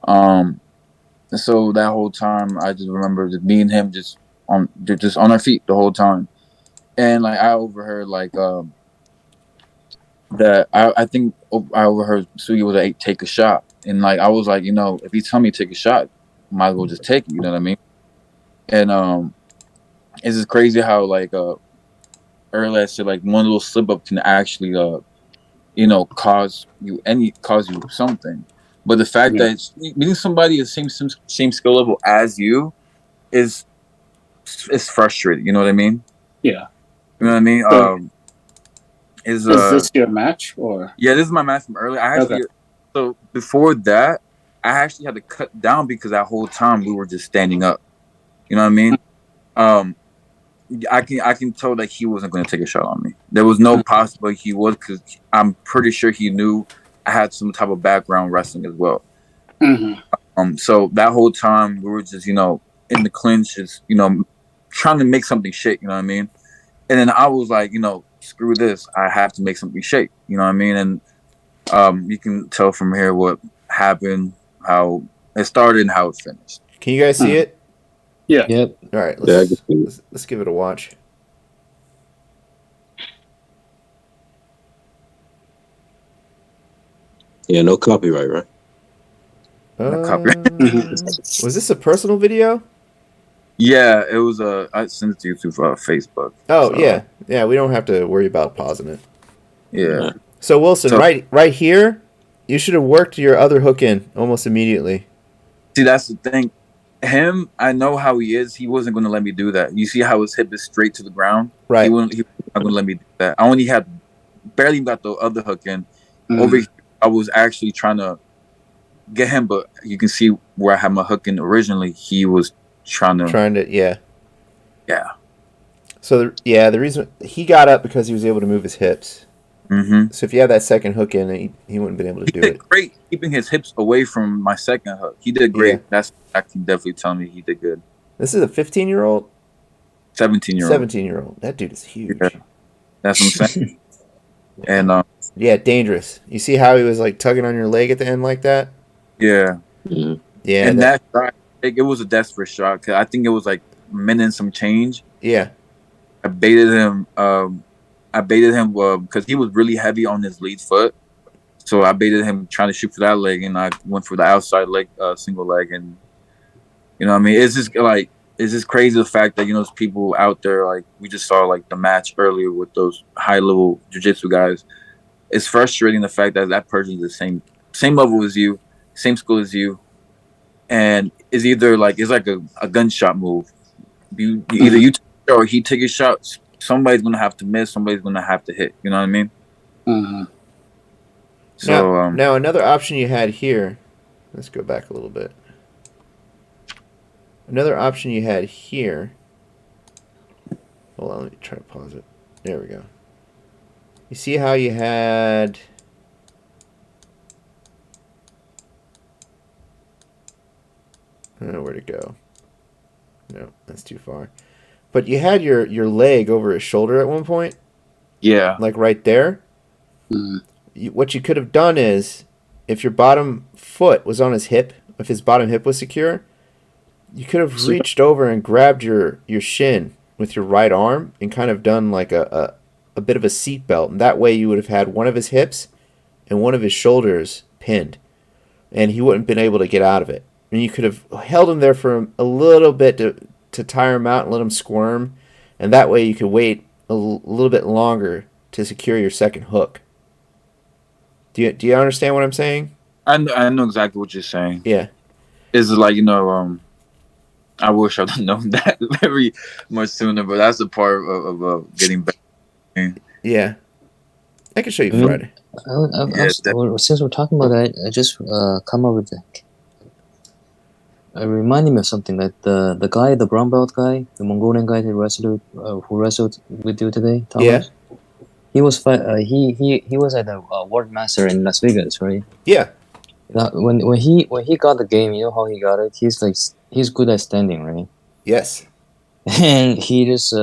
And so that whole time, I just remember me and him just on our feet the whole time, and like I overheard like that I think I overheard Sugi was like, take a shot, and like I was like, if he tell me to take a shot, might as well just take it. You know what I mean? And it's just crazy how like earlier I said like one little slip up can actually cause you something. But the fact that meeting somebody at the same skill level as you is frustrating. You know what I mean? Yeah. You know what I mean? So, is this your match or? Yeah, this is my match from earlier. So before that, I actually had to cut down because that whole time we were just standing up. You know what I mean? I can tell that he wasn't going to take a shot on me. There was no possibility he was, because I'm pretty sure he knew I had some type of background wrestling as well. Mm-hmm. So that whole time we were just in the clinch, just trying to make something shake. You know what I mean? And then I was like, screw this. I have to make something shake. You know what I mean? And you can tell from here what happened, how it started, and how it finished. Can you guys see it? Yeah. Yep. All right, let's give it a watch. Yeah, no copyright, right? Was this a personal video? Yeah, it was. I sent it to you through Facebook. Oh, so. Yeah. We don't have to worry about pausing it. Yeah. So Wilson, right here, you should have worked your other hook in almost immediately. See, that's the thing. Him, I know how he is. He wasn't going to let me do that. You see how his hip is straight to the ground? Right. He wasn't going to let me do that. I only had barely got the other hook in. Over here, I was actually trying to get him, but you can see where I had my hook in originally. He was trying to, yeah. So the reason he got up because he was able to move his hips. Mm-hmm. So if you had that second hook in, he wouldn't have been able to do it. He did great keeping his hips away from my second hook. He did great. Yeah. I can definitely tell me he did good. This is a 15-year-old? 17-year-old. 17-year-old. That dude is huge. Yeah. That's what I'm saying. And yeah, dangerous. You see how he was like tugging on your leg at the end like that? Yeah. Mm-hmm. Yeah. And that shot, it was a desperate shot, because I think it was like a minute and some change. Yeah. I baited him because he was really heavy on his lead foot. So I baited him trying to shoot for that leg, and I went for the outside leg, single leg. And you know what I mean? It's just crazy, the fact that, there's people out there, like we just saw like the match earlier with those high level jiu-jitsu guys. It's frustrating, the fact that person is the same level as you, same school as you, and it's either like it's like a gunshot move. Either you take a shot or he take a shot. Somebody's gonna have to miss. Somebody's gonna have to hit. You know what I mean? Mm-hmm. So now another option you had here. Let's go back a little bit. Another option you had here. Hold on, let me try to pause it. There we go. You see how you had. I don't know where to go. No, that's too far. But you had your leg over his shoulder at one point. Yeah. Like right there. Mm-hmm. What you could have done is, if your bottom foot was on his hip, if his bottom hip was secure, you could have reached over and grabbed your shin with your right arm and kind of done like a bit of a seat belt. And that way you would have had one of his hips and one of his shoulders pinned. And he wouldn't have been able to get out of it. And you could have held him there for a little bit to tire him out and let him squirm. And that way you could wait a little bit longer to secure your second hook. Do you understand what I'm saying? I know exactly what you're saying. Yeah. It's like, I wish I'd known that very much sooner, but that's a part of getting better. Yeah. I can show you Friday. Since we're talking about that, I just come up with that. It reminded me of something, like the guy, the brown belt guy, the Mongolian guy who wrestled with you today, Thomas. Yeah. He was he was at the World Master in Las Vegas, right? Yeah. When he got the game, you know how he got it? He's good at standing, right? Yes. And he just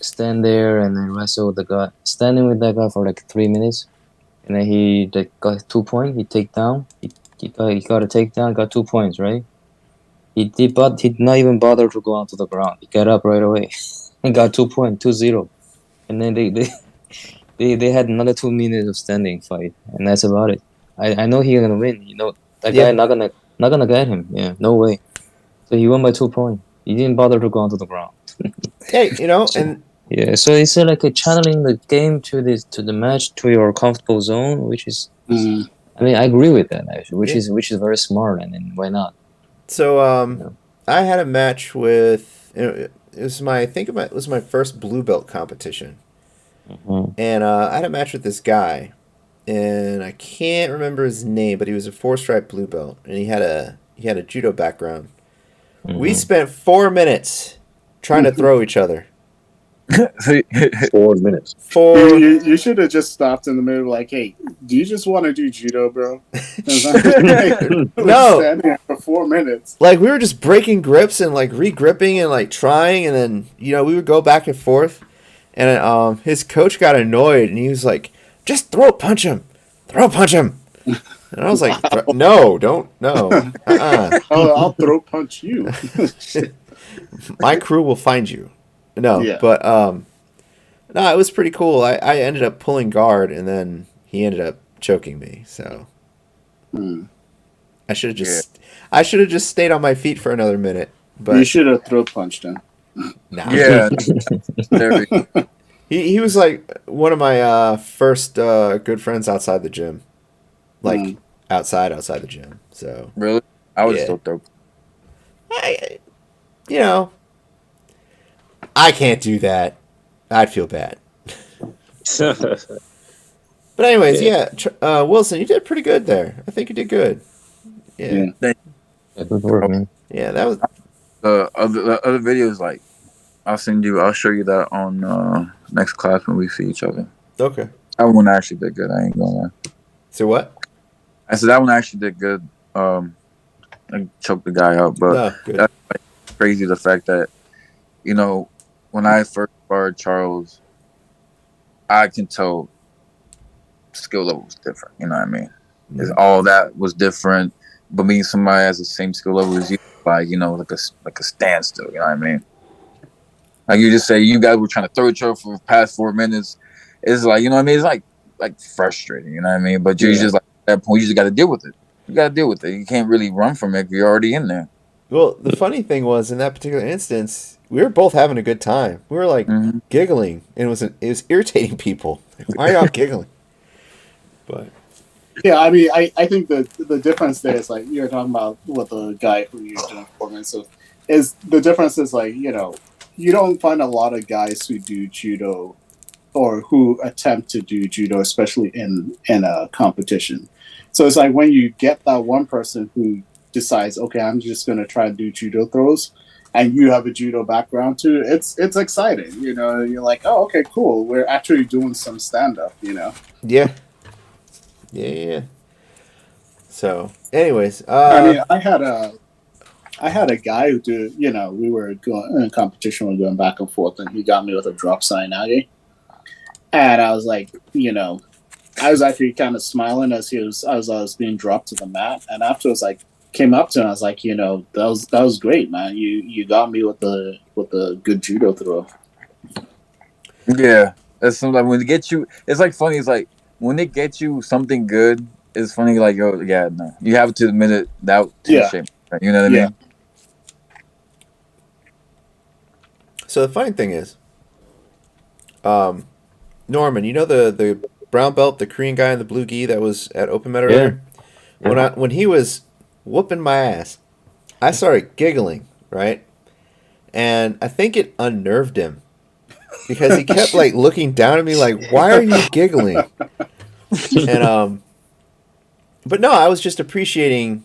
stand there and then wrestle the guy, standing with that guy for like 3 minutes, and then he got 2 points. He take down. He got a takedown, got 2 points, right? He did not even bother to go onto the ground. He got up right away and got 2 points, 2-0. And then they had another 2 minutes of standing fight, and that's about it. I know he's gonna win. That guy not gonna get him. Yeah, no way. So he won by 2 points. He didn't bother to go onto the ground. Hey, and Yeah, so it's like a channeling the game to the match to your comfortable zone, which is. Mm. I mean, I agree with that actually, which Yeah. is very smart, and then why not? So Yeah. I had a match with it was my I think it was my first blue belt competition, Mhm. and I had a match with this guy, and I can't remember his name, but he was a 4-stripe blue belt, and he had a judo background. We Mhm. spent 4 minutes trying to throw each other. 4 minutes. You should have just stopped in the middle, like, hey, do you just want to do judo, bro? No. Standing there for 4 minutes. Like we were just breaking grips and like re-gripping and like trying, and then we would go back and forth, and his coach got annoyed and he was like, "Just throw punch him, and I was like, "No, don't, no, I'll throw punch you." my crew will find you." No, Yeah. but no, it was pretty cool. I ended up pulling guard, and then he ended up choking me. So I should have just stayed on my feet for another minute. But You should have throw punched him. nah. Yeah. There we go. He was like one of my first good friends outside the gym, like outside the gym. So Really? I would Yeah. still throw. I, you know, I can't do that. I'd feel bad. But anyways, yeah, Wilson, you did pretty good there. I think you did good. Yeah, Yeah, good work, man. yeah, that was The other videos, like I'll show you that on next class when we see each other. okay. That one actually did good. I ain't gonna lie. So what? I said that one actually did good. I choked the guy out, but No, good. that's like crazy. The fact that when I first sparred Charles, I can tell skill level was different. You know what I mean? It's all that was different, but being somebody has the same skill level as you, like like a standstill. You know what I mean? Like you just say, you guys were trying to throw each other for the past 4 minutes. It's like, you know what I mean? It's like frustrating. You know what I mean? But you just like at that point, you just got to deal with it. You got to deal with it. You can't really run from it if you're already in there. Well, the funny thing was, in that particular instance, we were both having a good time. We were like giggling, and it was irritating people. Like, why are y'all giggling? But Yeah, I mean, I think the difference there is like you're talking about with the guy who you're doing performance of, is the difference is like, you don't find a lot of guys who do judo or who attempt to do judo, especially in a competition. So it's like when you get that one person who decides, okay, I'm just going to try and do judo throws, and you have a judo background too, it's exciting. You're like, oh, okay, cool. We're actually doing some stand-up, yeah. So, anyways, I mean, I had a guy who did, we were going in a competition, we were going back and forth, and he got me with a drop Sainage. And I was like, I was actually kind of smiling as I was being dropped to the mat. And afterwards, like, came up to him, I was like, that was great, man. You got me with the good judo throw. Yeah, that's something when they get you. It's like funny. It's like when they get you something good. It's funny. Like, oh yeah, no, you have to admit it. That shame. You know what I mean? So the funny thing is, Norman, you know the brown belt, the Korean guy in the blue gi that was at Open Med earlier? When he was whooping my ass, I started giggling, right? And I think it unnerved him because he kept like looking down at me like, "Why are you giggling?" And but no, I was just observing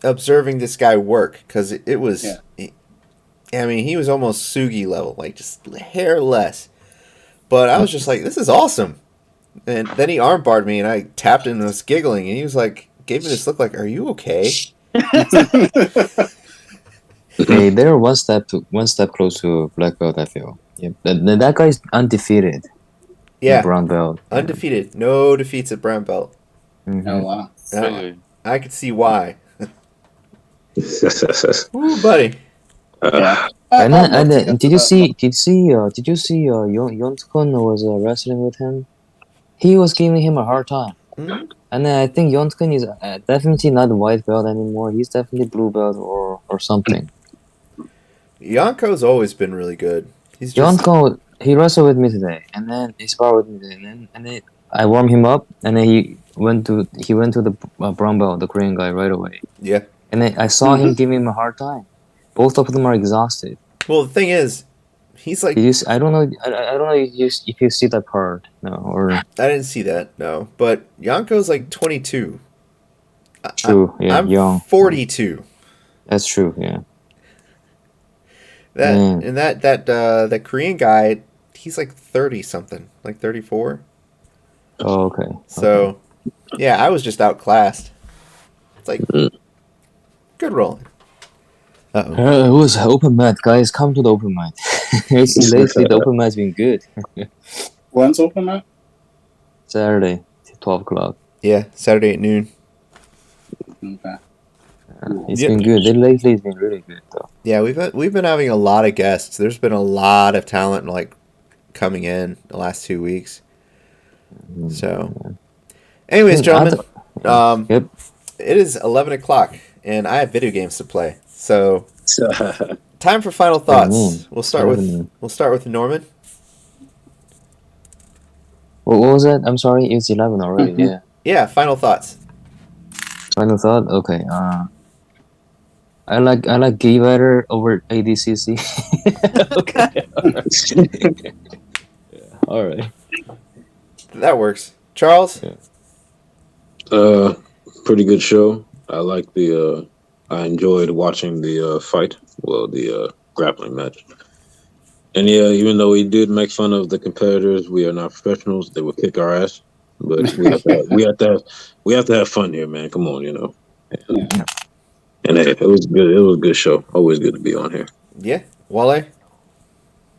this guy work because it was. I mean, he was almost Sugi level, like just hair less. But I was just like, "This is awesome." And then he armbarred me, and I tapped him and was giggling, and he was like, gave me this look like, "Are you okay?" Hey, they're one step close to black belt. I feel. Yeah, that guy's undefeated. Yeah, brown belt. Undefeated, no defeats at brown belt. Mm-hmm. Oh wow! Really? I could see why. Ooh, buddy. And did you see Yontkun was wrestling with him? He was giving him a hard time. Mm-hmm. And then I think Yontkun is definitely not white belt anymore. He's definitely blue belt or something. Yonko's always been really good. He's just... Yonko, he wrestled with me today, and then he sparred with me today, and then I warmed him up, and then he went to the brown belt, the Korean guy, right away. Yeah. And then I saw him giving him a hard time. Both of them are exhausted. Well, the thing is, he's like. I don't know. I don't know if you see that part. No, or I didn't see that. No, but Yanko's like 22. true. I'm young. 42. That's true. Yeah. That Korean guy, he's like 30 something, like 34. Oh, okay. So, yeah, I was just outclassed. It's like good rolling. It was open mat, guys. Come to the open mat. Lately, the open mat's been good. When's open mat? Saturday, 12 o'clock. Yeah, Saturday at noon. Okay. It's been good. Lately, it's been really good, though. Yeah, we've been having a lot of guests. There's been a lot of talent like coming in the last 2 weeks. So, anyways, gentlemen, Yep. it is 11 o'clock, and I have video games to play. So, time for final thoughts. We'll start with Nomin. What was that? I'm sorry, it's 11 already. Yeah. Yeah, final thoughts. Final thought. Okay. I like Gay better over ADCC. Okay. All right. That works. Charles? Pretty good show. I enjoyed watching the fight. Well, the grappling match. And yeah, even though we did make fun of the competitors, we are not professionals. They will kick our ass. But we have to have fun here, man. Come on, you know. And hey, it was good. It was a good show. Always good to be on here. Yeah. Wole?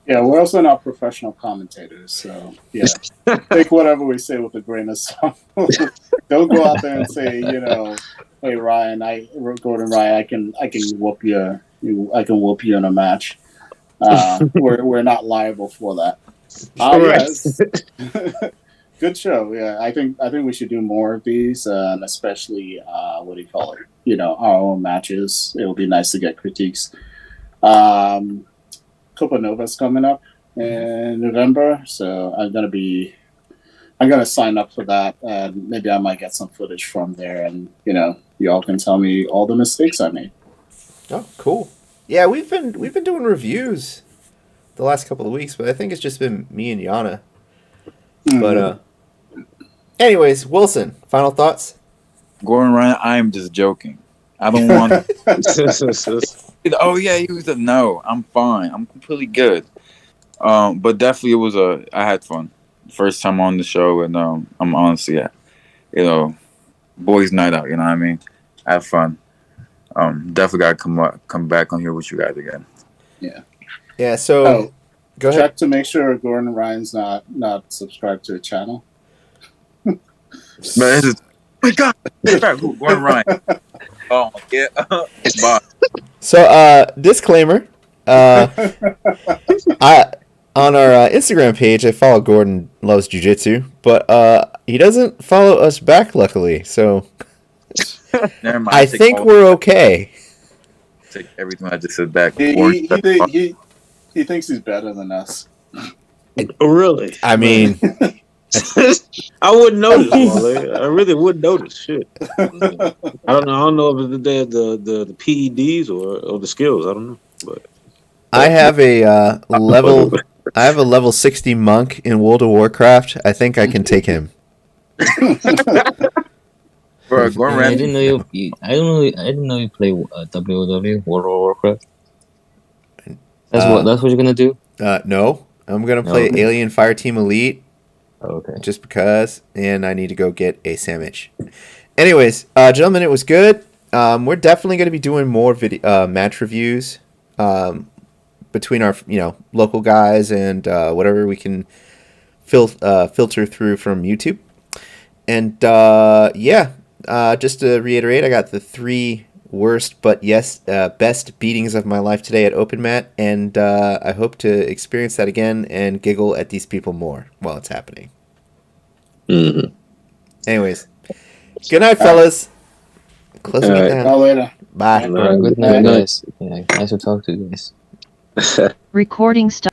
Yeah, we're also not professional commentators, so yeah, take whatever we say with a grain of salt. Don't go out there and say, hey Ryan, Gordon Ryan, I can whoop you. I can whoop you in a match. We're not liable for that. Yes. Good show. Yeah, I think we should do more of these, and especially what do you call it? Our own matches. It will be nice to get critiques. Copa Nova's coming up in November, so I'm gonna sign up for that, and maybe I might get some footage from there, and y'all can tell me all the mistakes I made. Oh, cool. Yeah, we've been doing reviews the last couple of weeks, but I think it's just been me and Yana. Mm-hmm. But anyways, Wilson, final thoughts? Gordon Ryan, I am just joking. I don't want. Oh yeah, he was no. I'm fine. I'm completely good. But definitely I had fun. First time on the show, and I'm honestly, boys' night out. You know what I mean? I have fun. Definitely gotta come back on here with you guys again. Yeah. Yeah. So go ahead. Check to make sure Gordon Ryan's not subscribed to a channel. But it's just, oh my God, Gordon Ryan. Oh yeah. Bye. So, disclaimer. On our Instagram page, I follow Gordon Loves Jiu-Jitsu, but he doesn't follow us back, luckily. So, never mind, I think we're okay. Take everything I just said back. He thinks he's better than us. Really? I mean, I wouldn't notice, Wale. I really wouldn't notice. Shit. I don't know if it's the PEDs or the skills. I don't know. But I have a level 60 monk in World of Warcraft. I think I can take him. Bro, I didn't know you play WoW, World of Warcraft. That's what you're gonna do? No, I'm gonna play Alien Fireteam Elite. Okay. Just because, and I need to go get a sandwich. Anyways, gentlemen, it was good. We're definitely going to be doing more match reviews between our local guys and whatever we can filter through from YouTube. And just to reiterate, I got the 3 worst but best beatings of my life today at Open Mat, and I hope to experience that again and giggle at these people more while it's happening. Mm-hmm. Anyways, good night, fellas. Closing it down. Bye later. Bye. Good night, guys. Yeah, nice to talk to you guys. Recording stop.